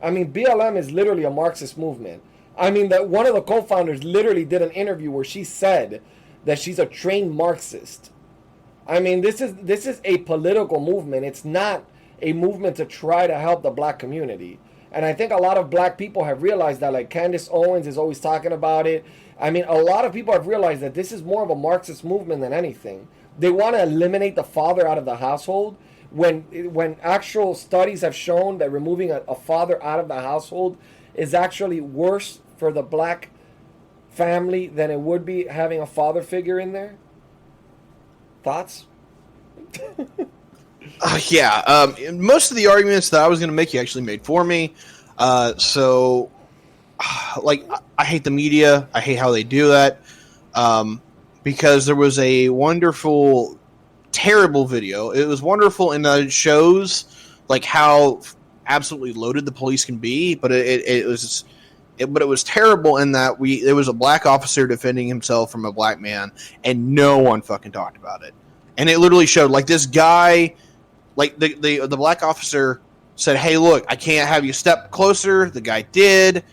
I mean, BLM is literally a Marxist movement. I mean, that one of the co-founders literally did an interview where she said that she's a trained Marxist. I mean, this is a political movement. It's not a movement to try to help the black community. And I think a lot of black people have realized that, like Candace Owens is always talking about it. I mean, a lot of people have realized that this is more of a Marxist movement than anything. They want to eliminate the father out of the household when actual studies have shown that removing a father out of the household is actually worse for the black family than it would be having a father figure in there. Thoughts?
Yeah. Most of the arguments that I was going to make, you actually made for me. So, like, I hate the media. I hate how they do that. Because there was a wonderful terrible video. It was wonderful in that it shows like how absolutely loaded the police can be, but it was terrible in that there was a black officer defending himself from a black man, and no one fucking talked about it. And it literally showed like this guy, like the black officer said, "Hey, look, I can't have you step closer." The guy did.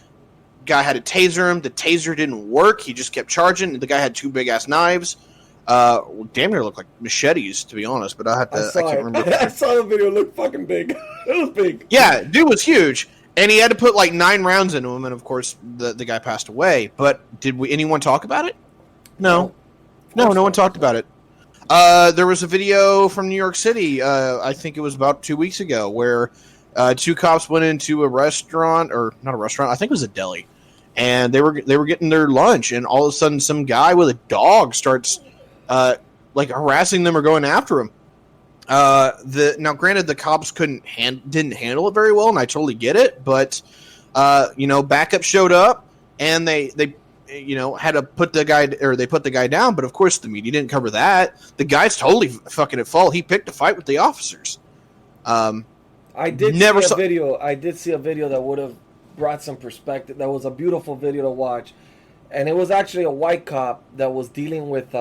Guy had to taser him. The taser didn't work. He just kept charging. The guy had two big ass knives. Damn near looked like machetes, to be honest. But I can't remember.
I saw the video. It looked fucking big. It was big.
Yeah, dude was huge, and he had to put like 9 rounds into him. And of course, the guy passed away. But did anyone talk about it? No one talked about it. There was a video from New York City. I think it was about 2 weeks ago, where 2 cops went into a restaurant, or not a restaurant. I think it was a deli, and they were getting their lunch, and all of a sudden, some guy with a dog starts like harassing them or going after him. Now, granted, the cops didn't handle it very well, and I totally get it. But backup showed up, and they had to put the guy down. But of course, the media didn't cover that. The guy's totally fucking at fault. He picked a fight with the officers.
I did see a video that would have brought some perspective. That was a beautiful video to watch, and it was actually a white cop that was dealing with.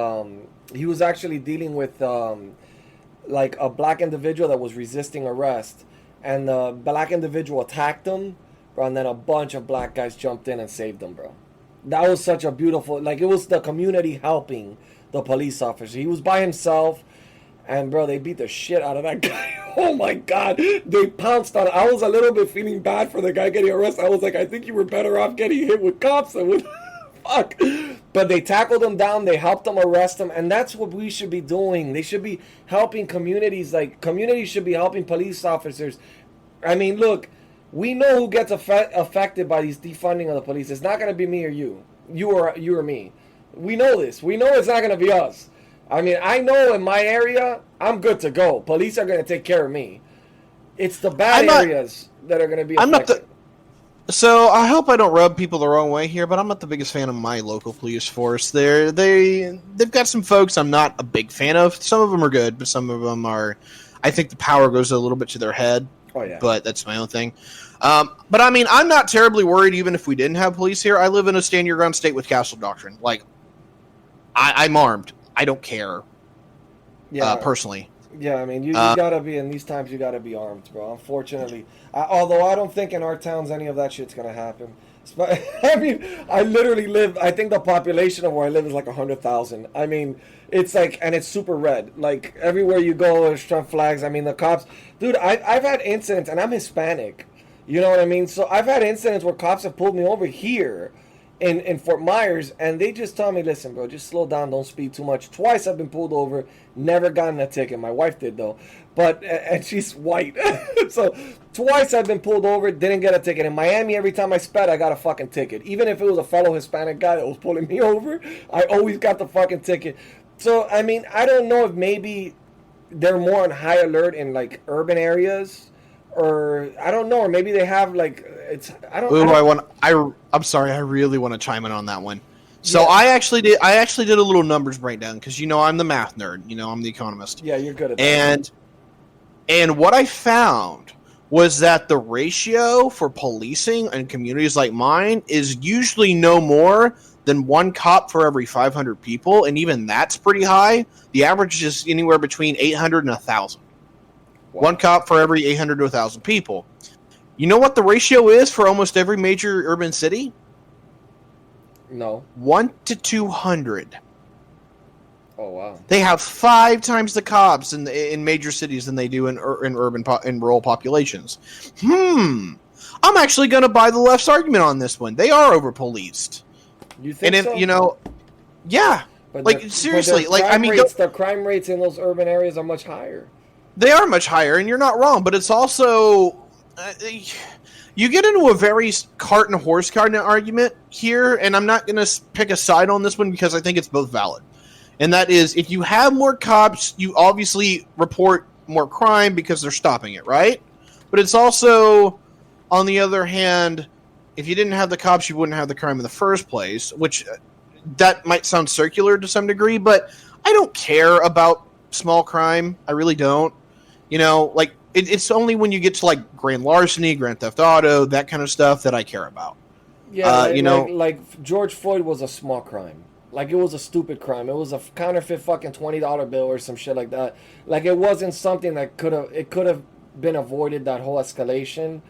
He was actually dealing with like a black individual that was resisting arrest, and the black individual attacked him, bro, and then a bunch of black guys jumped in and saved him, bro. That was such a beautiful, like, it was the community helping the police officer. He was by himself, and bro, they beat the shit out of that guy. Oh my god, they pounced on. I was a little bit feeling bad for the guy getting arrested. I was like, I think you were better off getting hit with cops than with fuck. But they tackled him down. They helped him arrest him, and that's what we should be doing. They should be helping communities. Like, communities should be helping police officers. I mean, look, we know who gets affected by these defunding of the police. It's not going to be me or you. You or me. We know this. We know it's not going to be us. I mean, I know in my area, I'm good to go. Police are going to take care of me. It's the bad areas that are going to be affected.
So I hope I don't rub people the wrong way here, but I'm not the biggest fan of my local police force. They've got some folks I'm not a big fan of. Some of them are good, but some of them are. I think the power goes a little bit to their head.
Oh yeah.
But that's my own thing. But I mean, I'm not terribly worried even if we didn't have police here. I live in a stand your ground state with castle doctrine. Like, I'm armed. I don't care. Yeah. Personally.
Yeah, I mean, you gotta be, in these times, you gotta be armed, bro. Unfortunately. Although I don't think in our towns any of that shit's gonna happen. I mean, I literally live, I think the population of where I live is like 100,000. I mean, it's like, and it's super red. Like, everywhere you go, there's Trump flags. I mean, the cops, dude, I've had incidents, and I'm Hispanic. You know what I mean? So I've had incidents where cops have pulled me over here in Fort Myers, and they just tell me, listen, bro, just slow down, don't speed too much. Twice I've been pulled over, never gotten a ticket. My wife did, though. But, and she's white. So twice I've been pulled over, didn't get a ticket. In Miami, every time I sped, I got a fucking ticket. Even if it was a fellow Hispanic guy that was pulling me over, I always got the fucking ticket. So, I mean, I don't know if maybe they're more on high alert in, like, urban areas. Or I don't know, or maybe they have like
I'm sorry, I really want to chime in on that one. So yeah. I actually did a little numbers breakdown because I'm the math nerd, I'm the economist.
Yeah, you're good at that.
And what I found was that the ratio for policing in communities like mine is usually no more than 1 cop for every 500 people, and even that's pretty high. The average is anywhere between 800 and 1,000. Wow. 1 cop for every 800 to 1,000 people. You know what the ratio is for almost every major urban city?
No.
1 to 200.
Oh wow.
They have 5 times the cops in major cities than they do in rural populations. I'm actually going to buy the left's argument on this one. They are over-policed.
You think so?
Yeah. But seriously,
the crime rates in those urban areas are much higher.
They are much higher, and you're not wrong, but it's also... you get into a very cart and horse kind of argument here, and I'm not going to pick a side on this one because I think it's both valid. And that is, if you have more cops, you obviously report more crime because they're stopping it, right? But it's also, on the other hand, if you didn't have the cops, you wouldn't have the crime in the first place, which that might sound circular to some degree, but I don't care about small crime. I really don't. You know, like it's only when you get to like grand larceny, grand theft auto, that kind of stuff that I care about.
Yeah,
you know,
like George Floyd was a small crime. Like, it was a stupid crime. It was a counterfeit fucking $20 bill or some shit like that. Like, it wasn't something that could have been avoided, that whole escalation.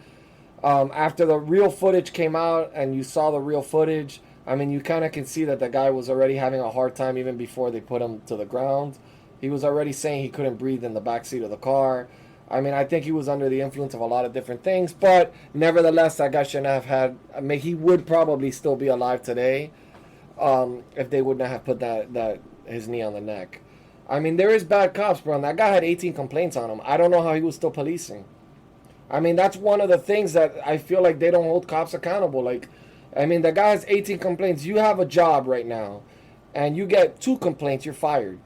After the real footage came out and you saw the real footage, I mean, you kind of can see that the guy was already having a hard time even before they put him to the ground. He was already saying he couldn't breathe in the backseat of the car. I mean, I think he was under the influence of a lot of different things, but nevertheless, that guy shouldn't have had. I mean, he would probably still be alive today, if they wouldn't have put that his knee on the neck. I mean, there is bad cops, bro. And that guy had 18 complaints on him. I don't know how he was still policing. I mean, that's one of the things that I feel like they don't hold cops accountable. Like, I mean, the guy has 18 complaints. You have a job right now, and you get 2 complaints, you're fired.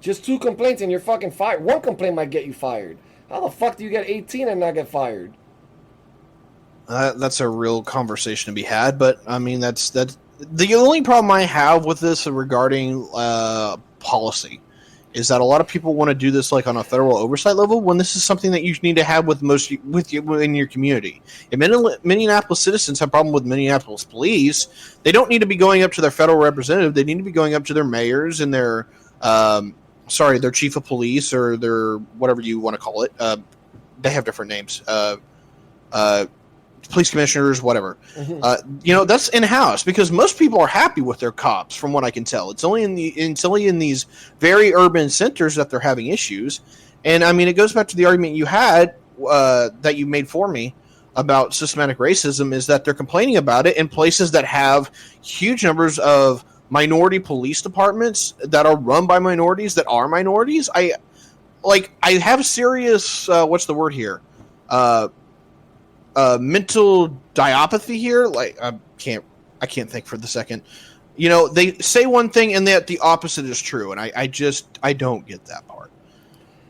Just 2 complaints and you're fucking fired. 1 complaint might get you fired. How the fuck do you get 18 and not get fired?
That's a real conversation to be had, but I mean that's the only problem I have with this regarding policy is that a lot of people want to do this like on a federal oversight level when this is something that you need to have with you in your community. If Minneapolis citizens have a problem with Minneapolis police, they don't need to be going up to their federal representative. They need to be going up to their mayors and their their chief of police or their whatever you want to call it. They have different names. Police commissioners, whatever. Mm-hmm. That's in-house because most people are happy with their cops, from what I can tell. It's only in these very urban centers that they're having issues. And I mean, it goes back to the argument you had that you made for me about systematic racism, is that they're complaining about it in places that have huge numbers of minority police departments that are run by minorities that are minorities. I have serious what's the word here? Mental diopathy here. Like I can't think for the second. They say one thing and that the opposite is true, and I don't get that part.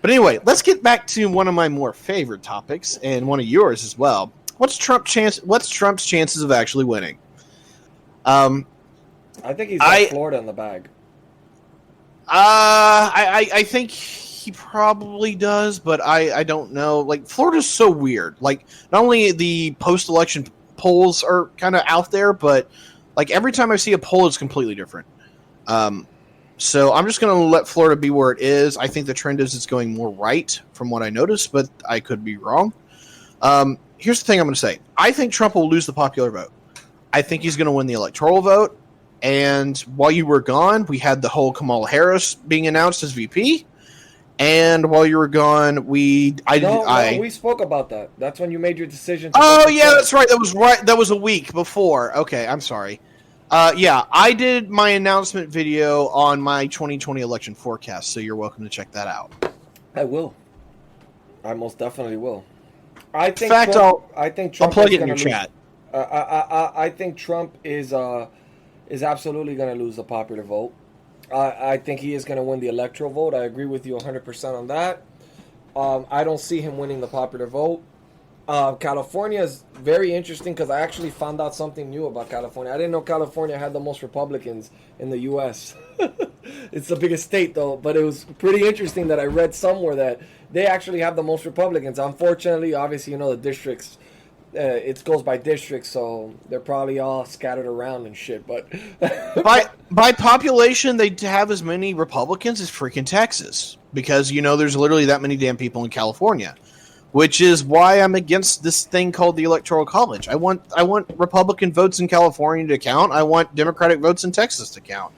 But anyway, let's get back to one of my more favorite topics and one of yours as well. What's Trump's chances of actually winning?
I think he's got Florida in the bag.
I think he probably does, but I don't know. Like, Florida's so weird. Like, not only the post-election polls are kind of out there, but like every time I see a poll, it's completely different. So I'm just going to let Florida be where it is. I think the trend is it's going more right from what I noticed, but I could be wrong. Here's the thing I'm going to say. I think Trump will lose the popular vote. I think he's going to win the electoral vote. And while you were gone, we had the whole Kamala Harris being announced as VP. And while you were gone, we
spoke about that. That's when you made your decision.
Oh yeah, that's right. That was a week before. Okay, I'm sorry. I did my announcement video on my 2020 election forecast, so you're welcome to check that out.
I will. I most definitely will. I think.
In fact,
Trump
I'll plug it in your chat.
I think Trump is absolutely going to lose the popular vote. I think he is going to win the electoral vote. I agree with you 100% on that. I don't see him winning the popular vote. California is very interesting because I actually found out something new about California. I didn't know California had the most Republicans in the U.S. It's the biggest state, though, but it was pretty interesting that I read somewhere that they actually have the most Republicans. Unfortunately, obviously, the districts, it goes by districts, so they're probably all scattered around and shit. But
by population, they have as many Republicans as freaking Texas, because there's literally that many damn people in California, which is why I'm against this thing called the Electoral College. I want Republican votes in California to count. I want Democratic votes in Texas to count,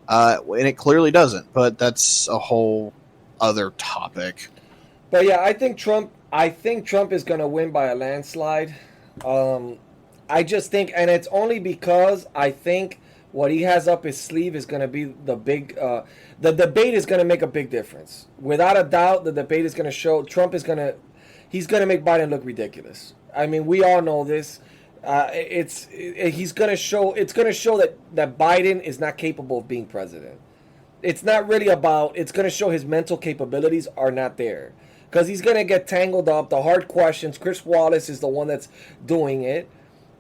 and it clearly doesn't. But that's a whole other topic.
But yeah, I think Trump is going to win by a landslide. I just think, and it's only because I think what he has up his sleeve is going to be the big. The debate is going to make a big difference. Without a doubt, the debate is going to show he's going to make Biden look ridiculous. I mean, we all know this. It's going to show that Biden is not capable of being president. It's not really about. It's going to show his mental capabilities are not there. Because he's going to get tangled up. The hard questions. Chris Wallace is the one that's doing it.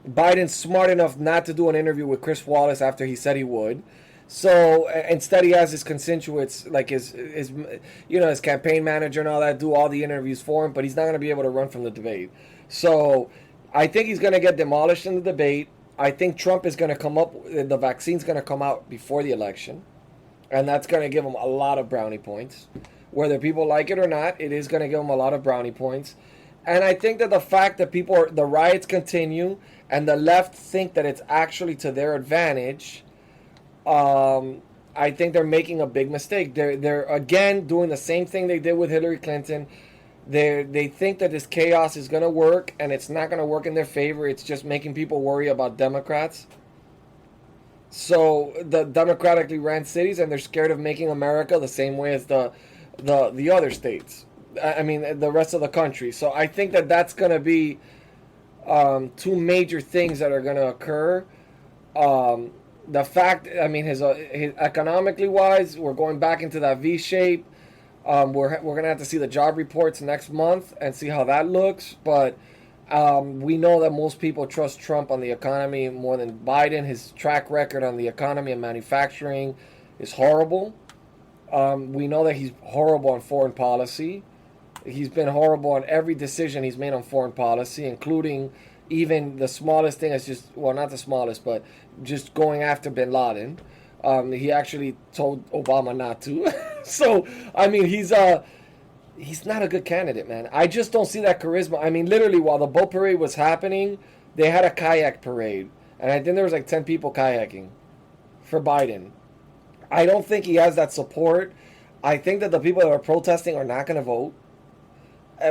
Biden's smart enough not to do an interview with Chris Wallace after he said he would. So instead, he has his constituents, like his his campaign manager and all that, do all the interviews for him. But he's not going to be able to run from the debate. So I think he's going to get demolished in the debate. I think Trump is going to come up. The vaccine's going to come out before the election, and that's going to give him a lot of brownie points. Whether people like it or not, it is going to give him a lot of brownie points. And I think that the fact that the riots continue and the left think that it's actually to their advantage. I think they're making a big mistake. They're again doing the same thing they did with Hillary Clinton. They think that this chaos is going to work, and it's not going to work in their favor. It's just making people worry about Democrats. So the democratically ran cities, and they're scared of making America the same way as the other states. I mean, the rest of the country. So I think that that's going to be two major things that are going to occur. The fact, I mean, his economically wise, we're going back into that V shape. We're going to have to see the job reports next month and see how that looks. But we know that most people trust Trump on the economy more than Biden. His track record on the economy and manufacturing is horrible. We know that he's horrible on foreign policy. He's been horrible on every decision he's made on foreign policy, including even the smallest thing is just, well, not the smallest, but just going after bin Laden. He actually told Obama not to. So, I mean, he's not a good candidate, man. I just don't see that charisma. I mean, literally, while the boat parade was happening, they had a kayak parade. And I think there was like 10 people kayaking for Biden. I don't think he has that support. I think that the people that are protesting are not going to vote.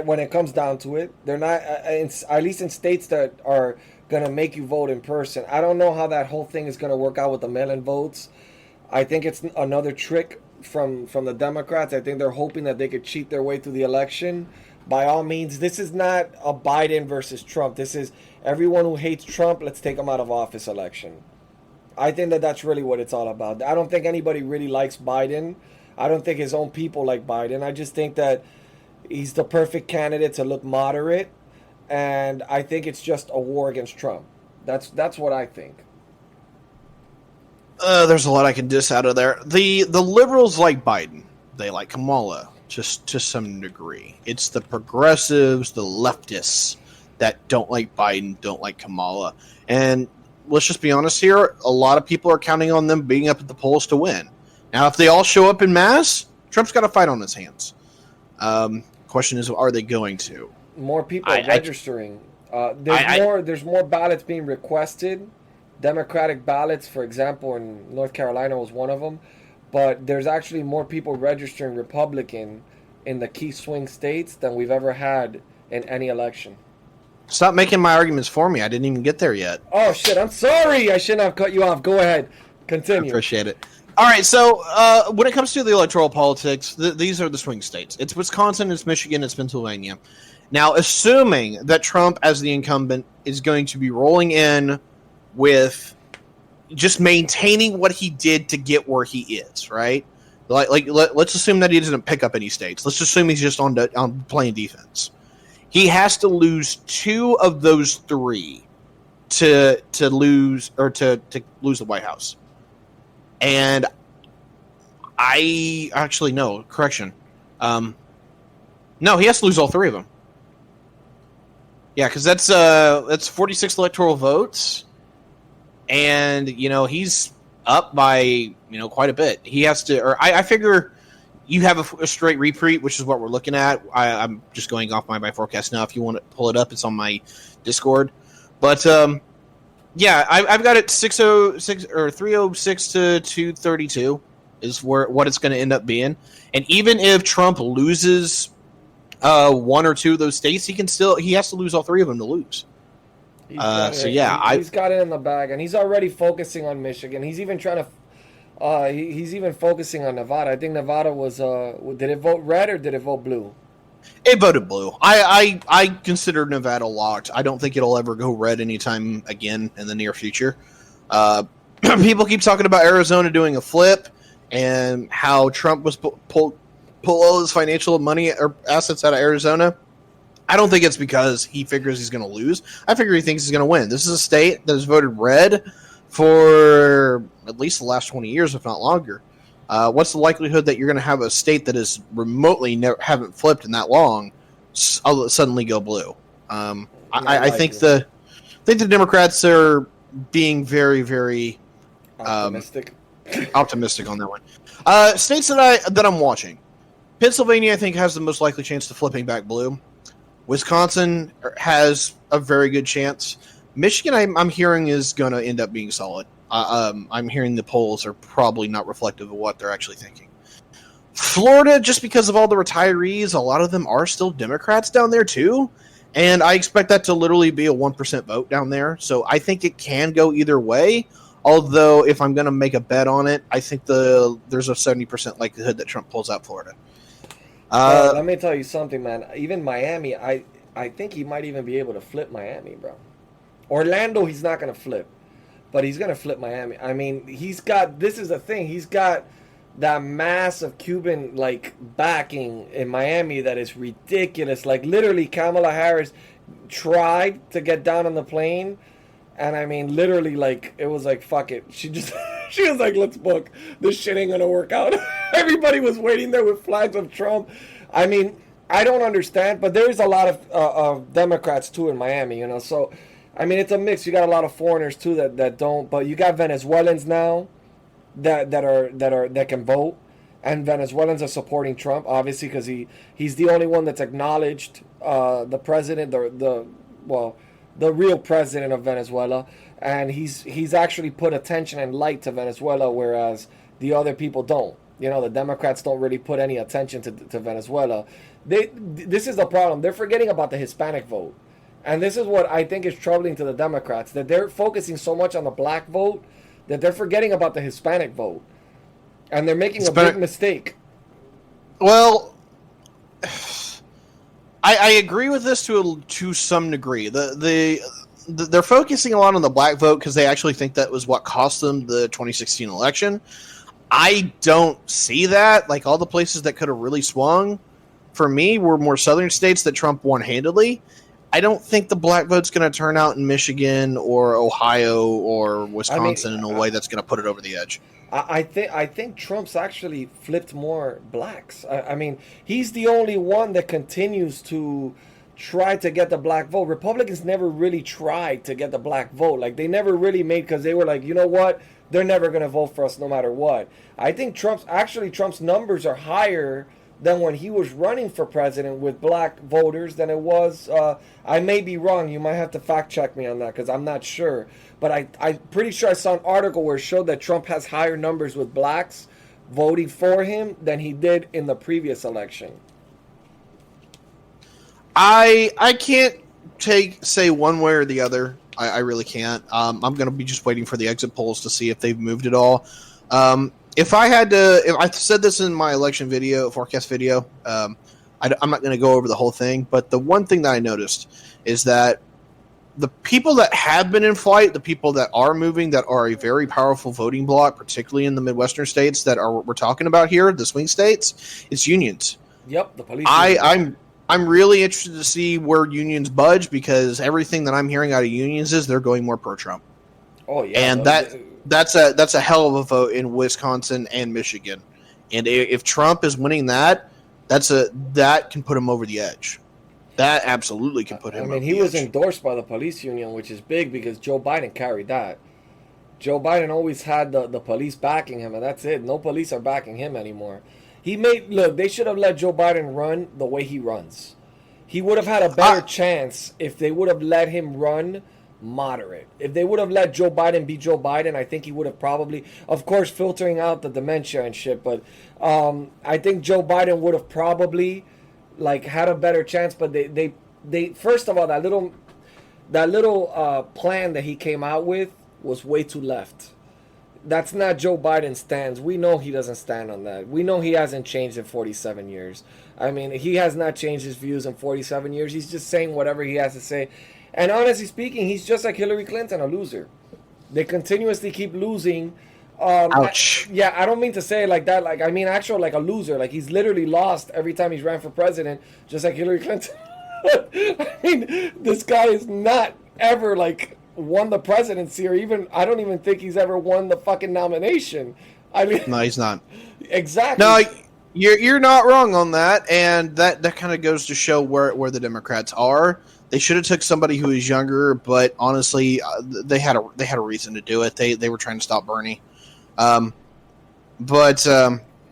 When it comes down to it, they're not, at least in states that are going to make you vote in person. I don't know how that whole thing is going to work out with the mail-in votes. I think it's another trick from the Democrats. I think they're hoping that they could cheat their way through the election. By all means, this is not a Biden versus Trump. This is everyone who hates Trump, let's take him out of office election. I think that that's really what it's all about. I don't think anybody really likes Biden. I don't think his own people like Biden. I just think that he's the perfect candidate to look moderate, and I think it's just a war against Trump. That's what I think.
There's a lot I can diss out of there. The liberals like Biden. They like Kamala, just to some degree. It's the progressives, the leftists that don't like Biden, don't like Kamala. And let's just be honest here, a lot of people are counting on them being up at the polls to win. Now, if they all show up in mass, Trump's got a fight on his hands. Question is, are they going to?
More people are registering. There's more ballots being requested. Democratic ballots, for example, in North Carolina was one of them. But there's actually more people registering Republican in the key swing states than we've ever had in any election.
Stop making my arguments for me. I didn't even get there yet.
Oh, shit. I'm sorry. I shouldn't have cut you off. Go ahead. Continue.
Appreciate it. All right, so when it comes to the electoral politics, these are the swing states. It's Wisconsin, it's Michigan, it's Pennsylvania. Now, assuming that Trump, as the incumbent, is going to be rolling in with just maintaining what he did to get where he is, right? Let's assume that he doesn't pick up any states. Let's assume he's just on playing defense. He has to lose 2 of those 3 to lose the White House. And I actually no correction. No, he has to lose all 3 of them. Yeah, because that's 46 electoral votes, and he's up by quite a bit. He has to, or I figure you have a straight repeat, which is what we're looking at. I'm just going off my forecast now. If you want to pull it up, it's on my Discord. But yeah, I've got it 606 or 306 to 232 is what it's going to end up being. And even if Trump loses 1 or 2 of those states, he has to lose all 3 of them to lose. He's
got it in the bag, and he's already focusing on Michigan. He's even trying to. He's even focusing on Nevada. I think Nevada was. Did it vote red or did it vote blue?
It voted blue. I consider Nevada locked. I don't think it'll ever go red anytime again in the near future. People keep talking about Arizona doing a flip and how Trump was pull all his financial money or assets out of Arizona. I don't think it's because he figures he's going to lose. I figure he thinks he's going to win. This is a state that has voted red for at least the last 20 years, if not longer. What's the likelihood that you're going to have a state that is remotely haven't flipped in that long suddenly go blue? I think the Democrats are being very, very
Optimistic.
optimistic on that one. States that I'm watching, Pennsylvania I think has the most likely chance to flipping back blue. Wisconsin has a very good chance. Michigan, I'm hearing, is going to end up being solid. I'm hearing the polls are probably not reflective of what they're actually thinking. Florida, just because of all the retirees, a lot of them are still Democrats down there too, and I expect that to literally be a 1% vote down there. So I think it can go either way. Although, if I'm going to make a bet on it, I think there's a 70% likelihood that Trump pulls out Florida.
Let me tell you something, man. Even Miami, I think he might even be able to flip Miami, bro. Orlando, he's not going to flip, but he's going to flip Miami. I mean, this is the thing. He's got that mass of Cuban, like, backing in Miami that is ridiculous. Like, literally, Kamala Harris tried to get down on the plane. And I mean, literally, like, it was like, fuck it. She was like, let's book. This shit ain't gonna work out. Everybody was waiting there with flags of Trump. I mean, I don't understand, but there is a lot of Democrats too in Miami, you know. So, I mean, it's a mix. You got a lot of foreigners too that don't, but you got Venezuelans now that can vote, and Venezuelans are supporting Trump, obviously, because he's the only one that's acknowledged the president, the real president of Venezuela, and he's actually put attention and light to Venezuela, whereas the other people don't. You know, the Democrats don't really put any attention to Venezuela. This is the problem. They're forgetting about the Hispanic vote. And this is what I think is troubling to the Democrats, that they're focusing so much on the black vote that they're forgetting about the Hispanic vote. And they're making a big mistake.
Well, I agree with this to some degree. They're focusing a lot on the black vote because they actually think that was what cost them the 2016 election. I don't see that. Like, all the places that could have really swung, for me, were more southern states that Trump won handily. I don't think the black vote's going to turn out in Michigan or Ohio or Wisconsin in a way that's going to put it over the edge.
I think Trump's actually flipped more blacks. I mean, he's the only one that continues to try to get the black vote. Republicans never really tried to get the black vote. Like, they never really made, because they were like, you know what? They're never going to vote for us no matter what. I think Trump's numbers are higher than when he was running for president with black voters than it was. I may be wrong. You might have to fact check me on that because I'm not sure. But I'm pretty sure I saw an article where it showed that Trump has higher numbers with blacks voting for him than he did in the previous election.
I can't say one way or the other. I really can't. I'm going to be just waiting for the exit polls to see if they've moved at all. If I said this in my election forecast video, I'm not going to go over the whole thing, but the one thing that I noticed is that the people that have been in flight, the people that are moving, that are a very powerful voting bloc, particularly in the Midwestern states that are what we're talking about here, the swing states, it's unions.
Yep, the police.
I'm really interested to see where unions budge, because everything that I'm hearing out of unions is they're going more pro-Trump.
Oh yeah,
and that's a hell of a vote in Wisconsin and Michigan. And if Trump is winning that can put him over the edge. That absolutely can put him over the edge.
I mean, he was endorsed by the police union, which is big because Joe Biden carried that. Joe Biden always had the police backing him, and that's it. No police are backing him anymore. They should have let Joe Biden run the way he runs. He would have had a better chance if they would have let him run moderate. If they would have let Joe Biden be Joe Biden, I think he would have probably, of course, filtering out the dementia and shit, but I think Joe Biden would have probably had a better chance. But they first of all, that little plan that he came out with was way too left. That's not Joe Biden's stance. We know he doesn't stand on that. We know he hasn't changed in 47 years. I mean, he has not changed his views in 47 years. He's just saying whatever he has to say. And honestly speaking, he's just like Hillary Clinton, a loser. They continuously keep losing.
Ouch.
I don't mean to say it like that. I mean, actual, like a loser. Like, he's literally lost every time he's ran for president, just like Hillary Clinton. I mean, this guy is not ever, won the presidency, or even I don't even think he's ever won the fucking nomination. I mean,
No, he's not.
exactly.
No, you're not wrong on that, and that kind of goes to show where the Democrats are. They should have took somebody who is younger, but honestly, they had a reason to do it. They were trying to stop Bernie.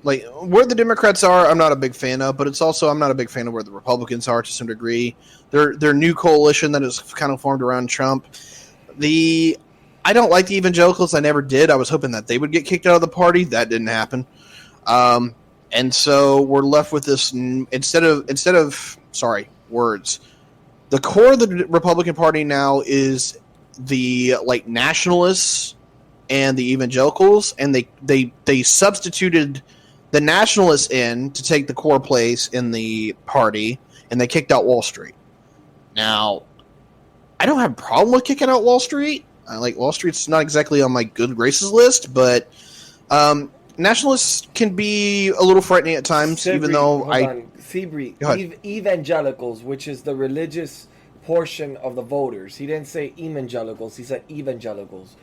Like where the Democrats are, I'm not a big fan of, but it's also I'm not a big fan of where the Republicans are to some degree. Their new coalition that is kind of formed around Trump. I don't like the evangelicals. I never did. I was hoping that they would get kicked out of the party. That didn't happen. And so we're left with this instead of words. The core of the Republican Party now is the like nationalists and the evangelicals, and they substituted the nationalists in to take the core place in the party, and they kicked out Wall Street. Now, I don't have a problem with kicking out Wall Street. I like Wall Street's not exactly on my good graces list, but nationalists can be a little frightening at times,
Seabreed,
even though
evangelicals, which is the religious portion of the voters. He didn't say evangelicals. He said evangelicals.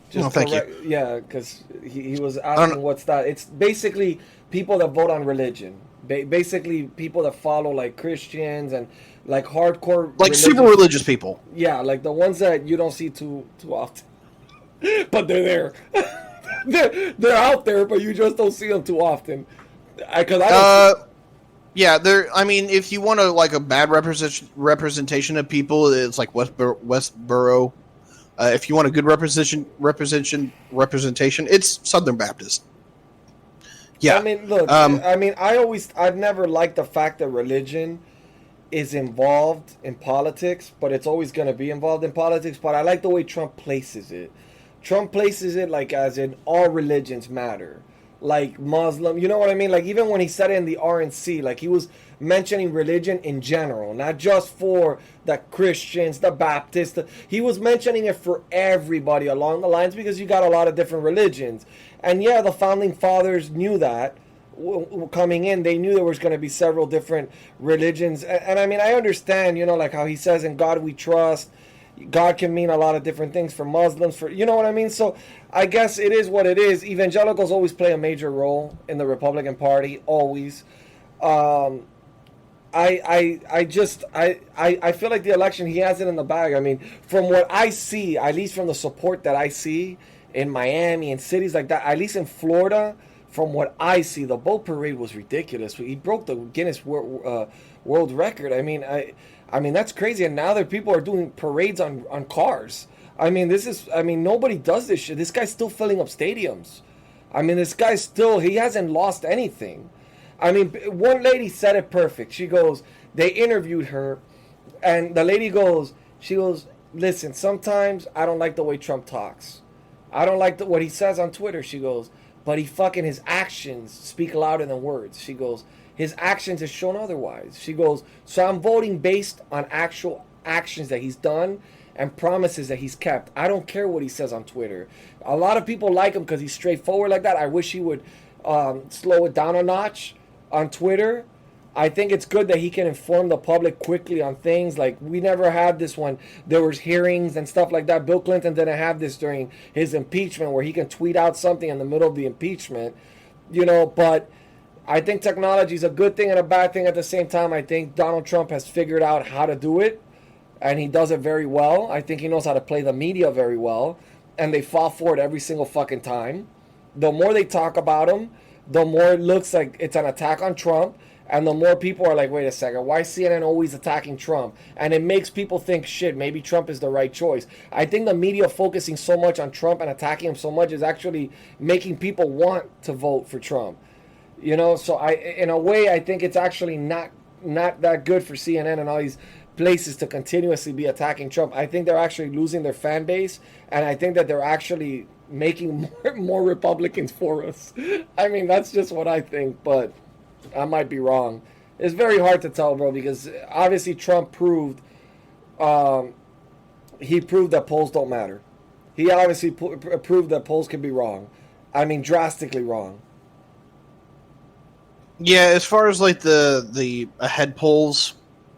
Just
thank you.
Yeah, because he was asking what's that. It's basically people that vote on religion. Basically people that follow like Christians and like hardcore,
like super religious people.
Yeah, like the ones that you don't see too often, but they're there. they're out there, but you just don't see them too often.
Yeah, I mean, if you want like a bad representation of people, it's like Westboro. If you want a good representation, it's Southern Baptist. Yeah,
I mean, look. I've never liked the fact that religion is involved in politics, but it's always going to be involved in politics. But I like the way Trump places it. Trump places it like as in all religions matter. Like Muslim, you know what I mean? Like even when he said it in the RNC, like he was mentioning religion in general, not just for the Christians, the Baptists. He was mentioning it for everybody along the lines because you got a lot of different religions. And yeah, the founding fathers knew that coming in. They knew there was going to be several different religions. And I mean, I understand, you know, like how he says, in God we trust. God can mean a lot of different things for Muslims, for you know what I mean? So I guess it is what it is. Evangelicals always play a major role in the Republican Party, always. I feel like the election, he has it in the bag. I mean, from what I see, at least from the support that I see in Miami and cities like that, at least in Florida, from what I see, the boat parade was ridiculous. He broke the Guinness World Record. I mean, that's crazy. And now people are doing parades on cars. I mean, nobody does this shit. This guy's still filling up stadiums. I mean, this guy's he hasn't lost anything. I mean, one lady said it perfect. She goes, they interviewed her, and the lady goes, listen, sometimes I don't like the way Trump talks. I don't like what he says on Twitter. She goes, but his actions speak louder than words. She goes, his actions have shown otherwise. She goes, so I'm voting based on actual actions that he's done and promises that he's kept. I don't care what he says on Twitter. A lot of people like him because he's straightforward like that. I wish he would slow it down a notch on Twitter. I think it's good that he can inform the public quickly on things. Like, we never had this when there was hearings and stuff like that. Bill Clinton didn't have this during his impeachment where he can tweet out something in the middle of the impeachment, you know, but I think technology is a good thing and a bad thing at the same time. I think Donald Trump has figured out how to do it, and he does it very well. I think he knows how to play the media very well, and they fall for it every single fucking time. The more they talk about him, the more it looks like it's an attack on Trump, and the more people are like, wait a second, why is CNN always attacking Trump? And it makes people think, shit, maybe Trump is the right choice. I think the media focusing so much on Trump and attacking him so much is actually making people want to vote for Trump. You know, so in a way, I think it's actually not that good for CNN and all these places to continuously be attacking Trump. I think they're actually losing their fan base, and I think that they're actually making more Republicans for us. I mean, that's just what I think, but I might be wrong. It's very hard to tell, bro, because obviously Trump proved that polls don't matter. He obviously proved that polls can be wrong. I mean, drastically wrong.
Yeah, as far as like the head polls,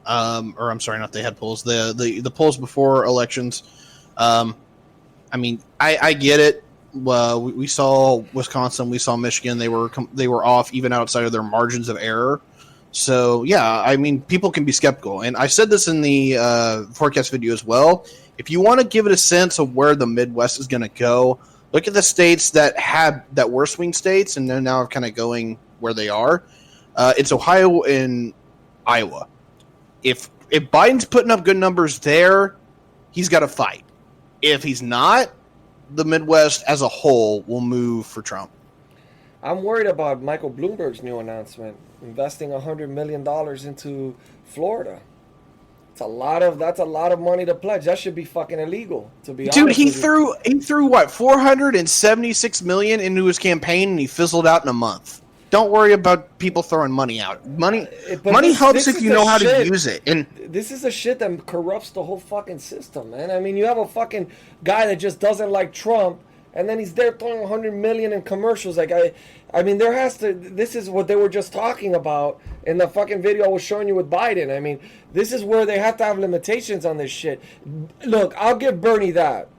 or I'm sorry, not the head polls, the polls before elections, I mean, I get it. Well, we saw Wisconsin, we saw Michigan. They were off even outside of their margins of error. So yeah, I mean, people can be skeptical, and I said this in the forecast video as well. If you want to give it a sense of where the Midwest is going to go, look at the states that were swing states and they're now kind of going where they are. It's Ohio and Iowa. If Biden's putting up good numbers there, he's got to fight. If he's not, the Midwest as a whole will move for Trump.
I'm worried about Michael Bloomberg's new announcement, investing $100 million into Florida. That's a lot of money to pledge. That should be fucking illegal, to be honest.
Dude, he threw what, $476 million into his campaign, and he fizzled out in a month. Don't worry about people throwing money out. Money helps if you know how to use it. And
this is the shit that corrupts the whole fucking system, man. I mean, you have a fucking guy that just doesn't like Trump, and then he's there throwing $100 million in commercials. Like, I mean, there has to. This is what they were just talking about in the fucking video I was showing you with Biden. I mean, this is where they have to have limitations on this shit. Look, I'll give Bernie that.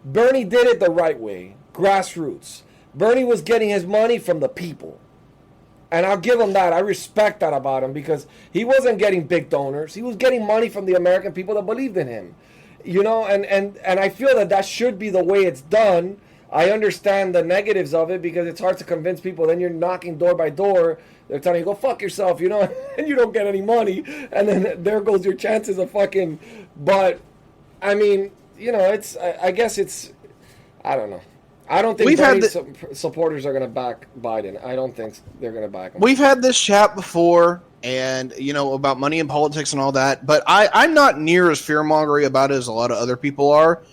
Bernie did it the right way, grassroots. Bernie was getting his money from the people. And I'll give him that. I respect that about him because he wasn't getting big donors. He was getting money from the American people that believed in him. You know, and I feel that should be the way it's done. I understand the negatives of it because it's hard to convince people. Then you're knocking door by door. They're telling you, go fuck yourself, you know, and you don't get any money. And then there goes your chances of fucking. But, I mean, you know, I guess it's, I don't know. I don't think Bernie's supporters are going to back Biden. I don't think they're going to back him.
We've had this chat before, and you know about money and politics and all that. But I'm not near as fear-mongering about it as a lot of other people are,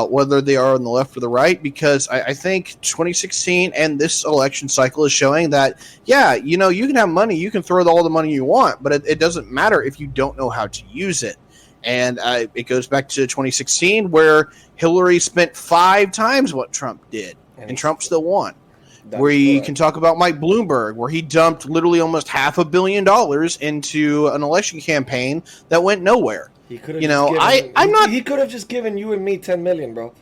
whether they are on the left or the right, because I think 2016 and this election cycle is showing that, yeah, you know, you can have money, you can throw all the money you want, but it doesn't matter if you don't know how to use it. And it goes back to 2016 where Hillary spent 5 times what Trump did, and Trump still won. We can talk about Mike Bloomberg, where he dumped literally almost $500 million into an election campaign that went nowhere.
He could have He could have just given you and me $10 million, bro,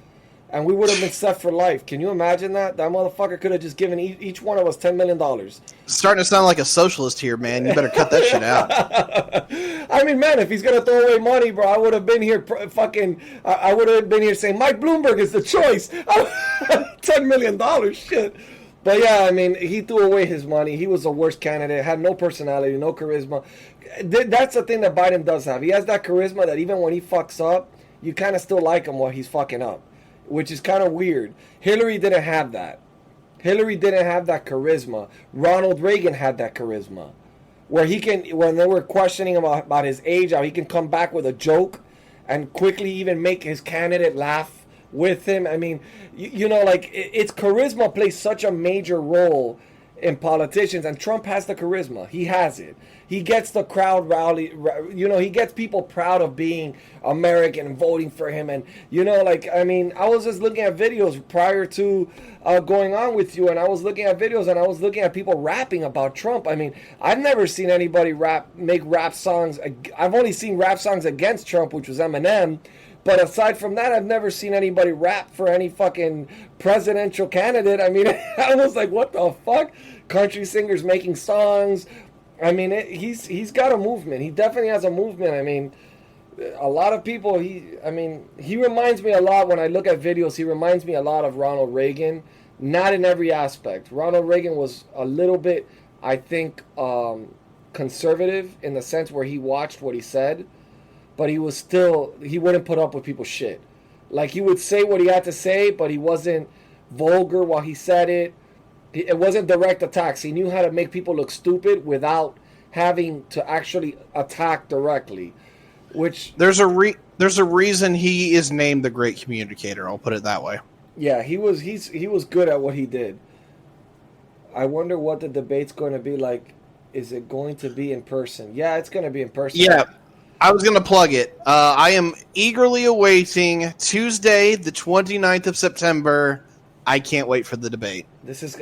and we would have been set for life. Can you imagine that? That motherfucker could have just given each one of us $10 million.
Starting to sound like a socialist here, man. You better cut that shit out.
I mean, man, if he's gonna throw away money, bro, I would have been here I would have been here saying Mike Bloomberg is the choice. $10 million, shit. But yeah, I mean, he threw away his money. He was the worst candidate. Had no personality, no charisma. That's the thing that Biden does have. He has that charisma that even when he fucks up, you kind of still like him while he's fucking up, which is kind of weird. Hillary didn't have that. Hillary didn't have that charisma. Ronald Reagan had that charisma, where he can, when they were questioning him about his age, how he can come back with a joke and quickly even make his candidate laugh with him. I mean, you know, like, it's charisma plays such a major role in politicians, and Trump has the charisma. He has it. He gets the crowd rally, you know, he gets people proud of being American and voting for him. And, you know, like, I mean, I was just looking at videos prior to going on with you, and I was looking at videos and I was looking at people rapping about Trump. I mean, I've never seen anybody make rap songs. I've only seen rap songs against Trump, which was Eminem. But aside from that, I've never seen anybody rap for any fucking presidential candidate. I mean, I was like, what the fuck? Country singers making songs. I mean, he's got a movement. He definitely has a movement. I mean, a lot of people, he reminds me a lot when I look at videos. He reminds me a lot of Ronald Reagan. Not in every aspect. Ronald Reagan was a little bit, I think, conservative in the sense where he watched what he said. But he wouldn't put up with people's shit. Like, he would say what he had to say, but he wasn't vulgar while he said it. It wasn't direct attacks. He knew how to make people look stupid without having to actually attack directly. Which
there's a reason he is named the great communicator. I'll put it that way.
Yeah, he was good at what he did. I wonder what the debate's going to be like. Is it going to be in person? Yeah, it's going to be in person.
Yeah. I was going to plug it. I am eagerly awaiting Tuesday, the 29th of September. I can't wait for the debate.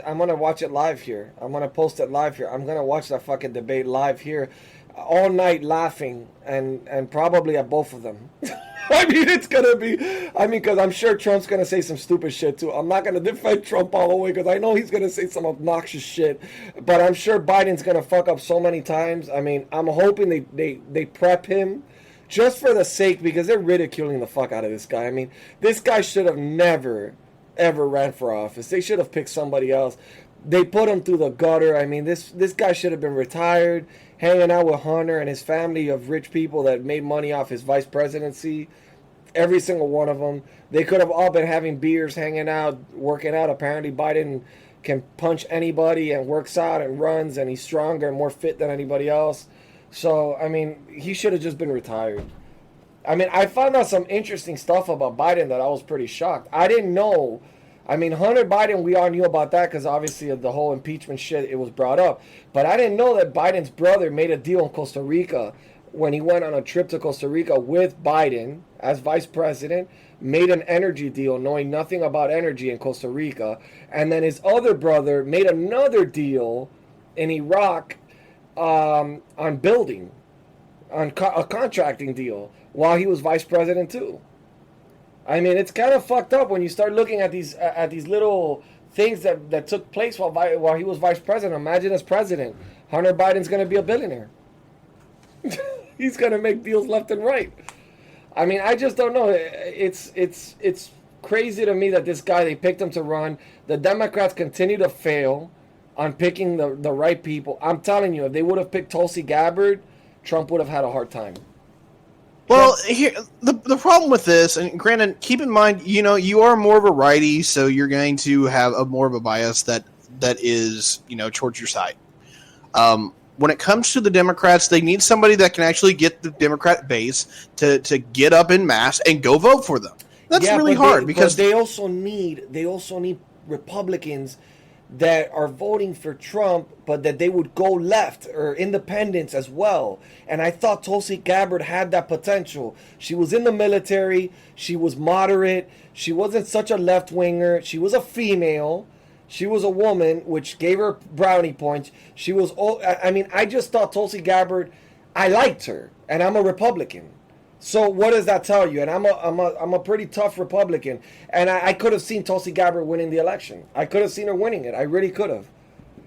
I'm going to watch it live here. I'm going to post it live here. I'm going to watch that fucking debate live here all night laughing and probably at both of them. I mean, it's gonna be. I mean, because I'm sure Trump's gonna say some stupid shit too. I'm not gonna defend Trump all the way because I know he's gonna say some obnoxious shit. But I'm sure Biden's gonna fuck up so many times. I mean, I'm hoping they prep him just for the sake, because they're ridiculing the fuck out of this guy. I mean, this guy should have never ever ran for office. They should have picked somebody else. They put him through the gutter. I mean, this guy should have been retired, hanging out with Hunter and his family of rich people that made money off his vice presidency. Every single one of them. They could have all been having beers, hanging out, working out. Apparently, Biden can punch anybody and works out and runs, and he's stronger and more fit than anybody else. So, I mean, he should have just been retired. I mean, I found out some interesting stuff about Biden that I was pretty shocked. I didn't know. I mean, Hunter Biden, we all knew about that because obviously of the whole impeachment shit, it was brought up. But I didn't know that Biden's brother made a deal in Costa Rica when he went on a trip to Costa Rica with Biden as vice president, made an energy deal knowing nothing about energy in Costa Rica. And then his other brother made another deal in Iraq on building, on a contracting deal while he was vice president too. I mean, it's kind of fucked up when you start looking at these little things that took place while he was vice president. Imagine as president, Hunter Biden's going to be a billionaire. He's going to make deals left and right. I mean, I just don't know. It's crazy to me that this guy, they picked him to run. The Democrats continue to fail on picking the right people. I'm telling you, if they would have picked Tulsi Gabbard, Trump would have had a hard time.
Well, here the problem with this, and granted, keep in mind, you are more of a righty, so you're going to have more of a bias that is, towards your side. When it comes to the Democrats, they need somebody that can actually get the Democrat base to get up in mass and go vote for them. That's really hard because
they also need Republicans that are voting for Trump, but that they would go left or independents as well. And I thought Tulsi Gabbard had that potential. She was in the military. She was moderate. She wasn't such a left-winger. She was a female. She was a woman, which gave her brownie points. She was, I mean, I just thought Tulsi Gabbard, I liked her, and I'm a Republican. So what does that tell you? And I'm a pretty tough Republican, and I could have seen Tulsi Gabbard winning the election. I could have seen her winning it. I really could have,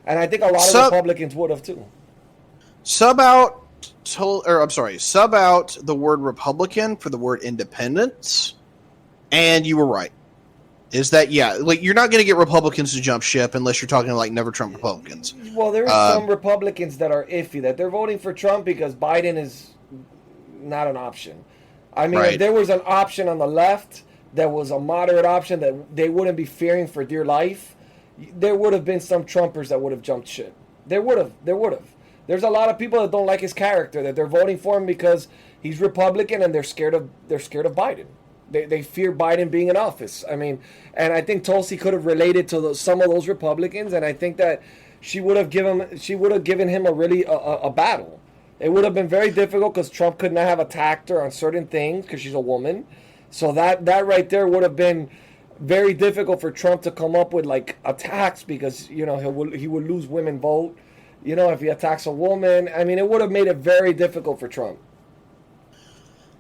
and I think a lot of Republicans would have too.
Sub out the word Republican for the word independence, and you were right. Is that you're not going to get Republicans to jump ship unless you're talking like never Trump Republicans.
Well, there are some Republicans that are iffy that they're voting for Trump because Biden is not an option. I mean,
right.
If there was an option on the left that was a moderate option that they wouldn't be fearing for dear life, there would have been some Trumpers that would have jumped ship. There would have. There's a lot of people that don't like his character, that they're voting for him because he's Republican and they're scared of Biden. They fear Biden being in office. I mean, and I think Tulsi could have related to some of those Republicans, and I think that she would have given him a battle. It would have been very difficult because Trump could not have attacked her on certain things because she's a woman. So that right there would have been very difficult for Trump to come up with like attacks because he would lose women vote. If he attacks a woman, I mean, it would have made it very difficult for Trump.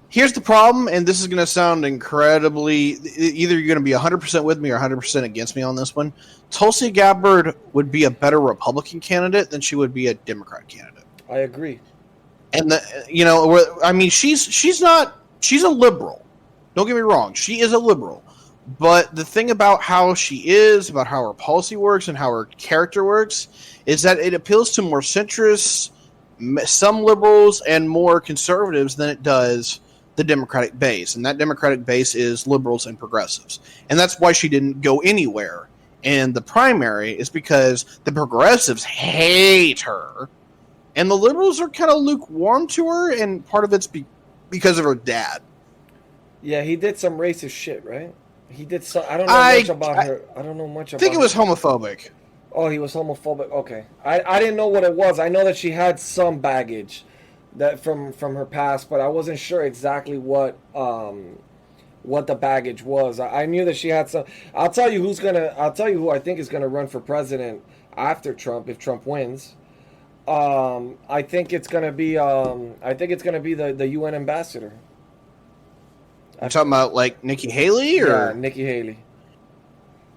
Here's the problem, and this is going to sound incredibly... Either you're going to be 100% with me or 100% against me on this one. Tulsi Gabbard would be a better Republican candidate than she would be a Democrat candidate.
I agree.
And she's a liberal. Don't get me wrong, she is a liberal. But the thing about how she is, about how her policy works and how her character works, is that it appeals to more centrists, some liberals, and more conservatives than it does the Democratic base. And that Democratic base is liberals and progressives. And that's why she didn't go anywhere in the primary, is because the progressives hate her. And the liberals are kind of lukewarm to her, and part of it's because of her dad.
Yeah, he did some racist shit, right? He did some... I don't know much about her. I don't know much about her.
I think it was homophobic.
Oh, he was homophobic. Okay. I didn't know what it was. I know that she had some baggage that from her past, but I wasn't sure exactly what the baggage was. I knew that she had some... I'll tell you who I think is gonna run for president after Trump if Trump wins. I think it's gonna be the UN ambassador.
I'm talking about like Nikki Haley, or
Yeah, Nikki Haley.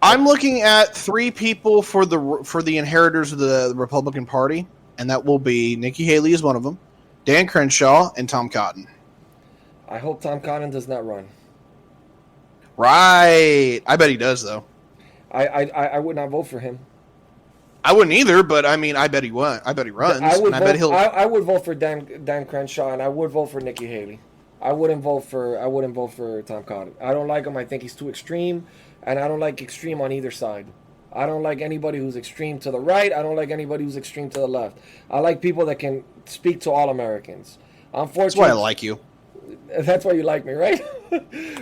I'm looking at 3 people for the inheritors of the Republican Party, and that will be Nikki Haley is one of them, Dan Crenshaw, and Tom Cotton.
I hope Tom Cotton does not run.
Right. I bet he does, though.
I would not vote for him.
I wouldn't either, but I mean, I bet he won. I bet he runs.
I would
bet he'll.
I would vote for Dan Crenshaw, and I would vote for Nikki Haley. I wouldn't vote for Tom Cotton. I don't like him. I think he's too extreme, and I don't like extreme on either side. I don't like anybody who's extreme to the right. I don't like anybody who's extreme to the left. I like people that can speak to all Americans. Unfortunately,
That's why I like you.
That's why you like me, right?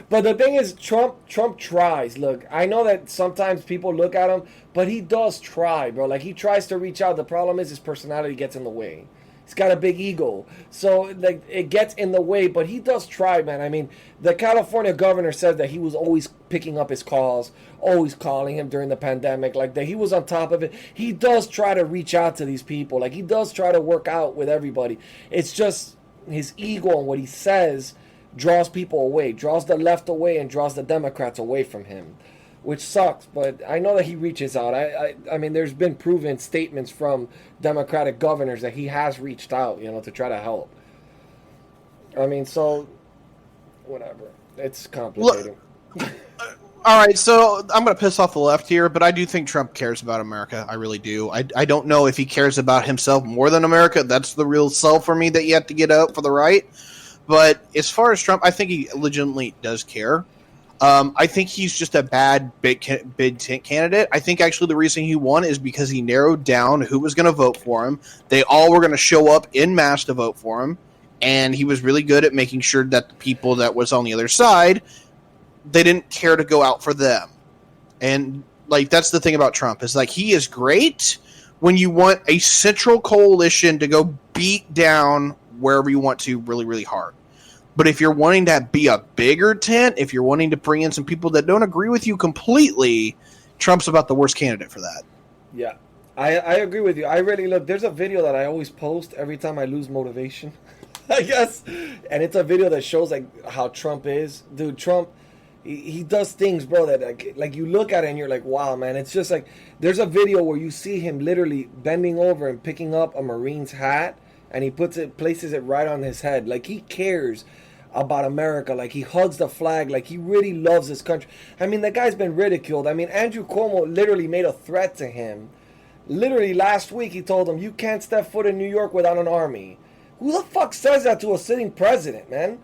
But the thing is, Trump tries. Look, I know that sometimes people look at him, but he does try, bro. Like, he tries to reach out. The problem is his personality gets in the way. He's got a big ego. So, like, it gets in the way, but he does try, man. I mean, the California governor said that he was always picking up his calls, always calling him during the pandemic, like that he was on top of it. He does try to reach out to these people. Like, he does try to work out with everybody. It's just his ego and what he says draws people away, draws the left away, and draws the Democrats away from him, which sucks. But I know that he reaches out. I mean, there's been proven statements from Democratic governors that he has reached out, to try to help. I mean, so whatever. It's complicated.
All right, so I'm going to piss off the left here, but I do think Trump cares about America. I really do. I don't know if he cares about himself more than America. That's the real sell for me that you have to get out for the right. But as far as Trump, I think he legitimately does care. I think he's just a bad big candidate. I think actually the reason he won is because he narrowed down who was going to vote for him. They all were going to show up en masse to vote for him. And he was really good at making sure that the people that was on the other side, they didn't care to go out for them. And like, that's the thing about Trump, is like, he is great when you want a central coalition to go beat down wherever you want to really, really hard. But if you're wanting to be a bigger tent, if you're wanting to bring in some people that don't agree with you completely, Trump's about the worst candidate for that.
Yeah, I agree with you. I really look. There's a video that I always post every time I lose motivation, I guess, and it's a video that shows like how Trump is. Dude, Trump, he does things, bro, that like you look at it and you're like, wow, man. It's just like, there's a video where you see him literally bending over and picking up a Marine's hat, and he places it right on his head. Like, he cares about America. Like, he hugs the flag. Like, he really loves his country. I mean, the guy's been ridiculed. I mean, Andrew Cuomo literally made a threat to him. Literally last week, he told him, you can't step foot in New York without an army. Who the fuck says that to a sitting president, man?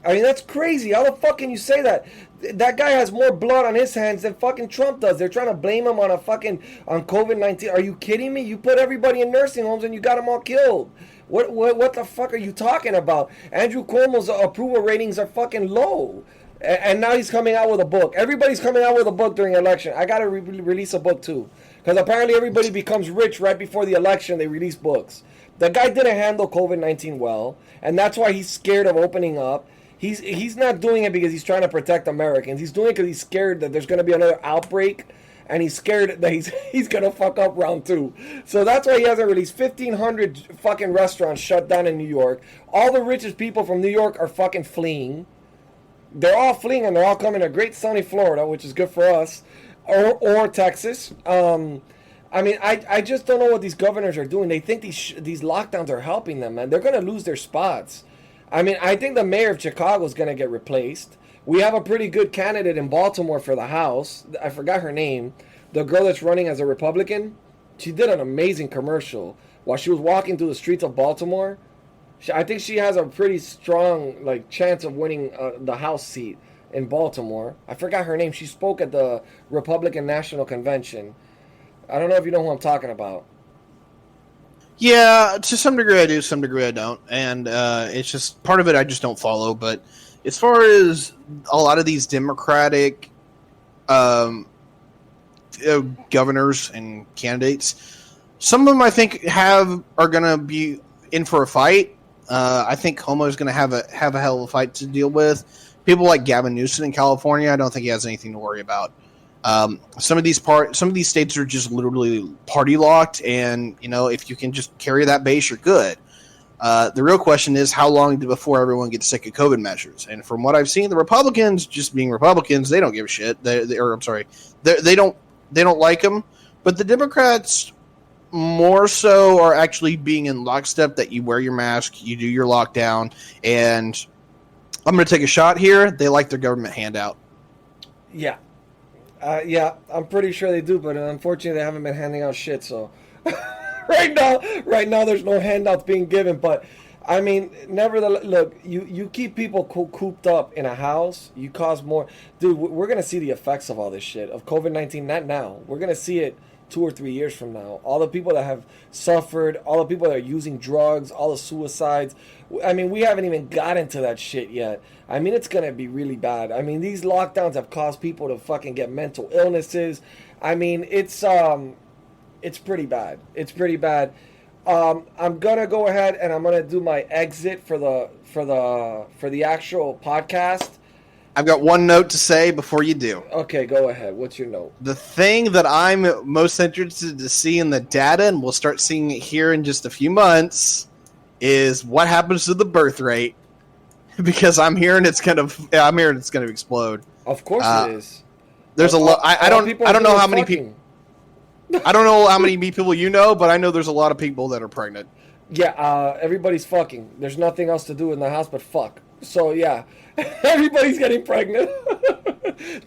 I mean, that's crazy. How the fuck can you say that? That guy has more blood on his hands than fucking Trump does. They're trying to blame him on on COVID-19. Are you kidding me? You put everybody in nursing homes and you got them all killed. What the fuck are you talking about? Andrew Cuomo's approval ratings are fucking low. And now he's coming out with a book. Everybody's coming out with a book during election. I got to release a book too. Because apparently everybody becomes rich right before the election. They release books. The guy didn't handle COVID-19 well. And that's why he's scared of opening up. He's not doing it because he's trying to protect Americans. He's doing it because he's scared that there's going to be another outbreak, and he's scared that he's going to fuck up round 2. So that's why he hasn't released 1,500 fucking restaurants shut down in New York. All the richest people from New York are fucking fleeing. They're all fleeing, and they're all coming to great sunny Florida, which is good for us, or Texas. I mean, I just don't know what these governors are doing. They think these lockdowns are helping them, man. They're going to lose their spots. I mean, I think the mayor of Chicago is going to get replaced. We have a pretty good candidate in Baltimore for the House. I forgot her name. The girl that's running as a Republican. She did an amazing commercial while she was walking through the streets of Baltimore. I think she has a pretty strong chance of winning the House seat in Baltimore. I forgot her name. She spoke at the Republican National Convention. I don't know if you know who I'm talking about.
Yeah, to some degree I do, some degree I don't. And it's just, part of it I just don't follow. But as far as a lot of these Democratic governors and candidates, some of them I think are going to be in for a fight. I think Cuomo is going to have a hell of a fight to deal with. People like Gavin Newsom in California, I don't think he has anything to worry about. Some of these states are just literally party locked, and if you can just carry that base, you're good. The real question is how long before everyone gets sick of COVID measures. And from what I've seen, the Republicans, just being Republicans, they don't give a shit. They don't like them. But the Democrats more so are actually being in lockstep that you wear your mask, you do your lockdown, and I'm going to take a shot here. They like their government handout.
Yeah. Yeah, I'm pretty sure they do, but unfortunately they haven't been handing out shit, so right now there's no handouts being given. But I mean, nevertheless, look, you keep people cooped up in a house, you cause more. Dude, we're gonna see the effects of all this shit of COVID-19. Not now. We're gonna see it 2 or 3 years from now. All the people that have suffered, all the people that are using drugs, all the suicides. I mean, we haven't even gotten to that shit yet. I mean, it's gonna be really bad. I mean, these lockdowns have caused people to fucking get mental illnesses. I mean, it's pretty bad. It's pretty bad. I'm gonna go ahead and I'm gonna do my exit for the actual podcast.
I've got one note to say before you do.
Okay, go ahead. What's your note?
The thing that I'm most interested to see in the data, and we'll start seeing it here in just a few months, is what happens to the birth rate. Because I'm hearing it's gonna explode.
Of course it is.
There's a lot. I don't know how many people. I don't know how many people you know, but I know there's a lot of people that are pregnant.
Yeah, everybody's fucking. There's nothing else to do in the house but fuck. So yeah, everybody's getting pregnant.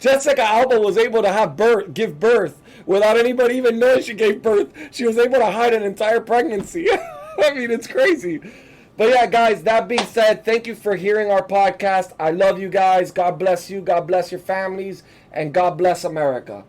Jessica Alba was able to give birth without anybody even knowing she gave birth. She was able to hide an entire pregnancy. I mean, it's crazy. But yeah, guys, that being said, thank you for hearing our podcast. I love you guys. God bless you. God bless your families. And God bless America.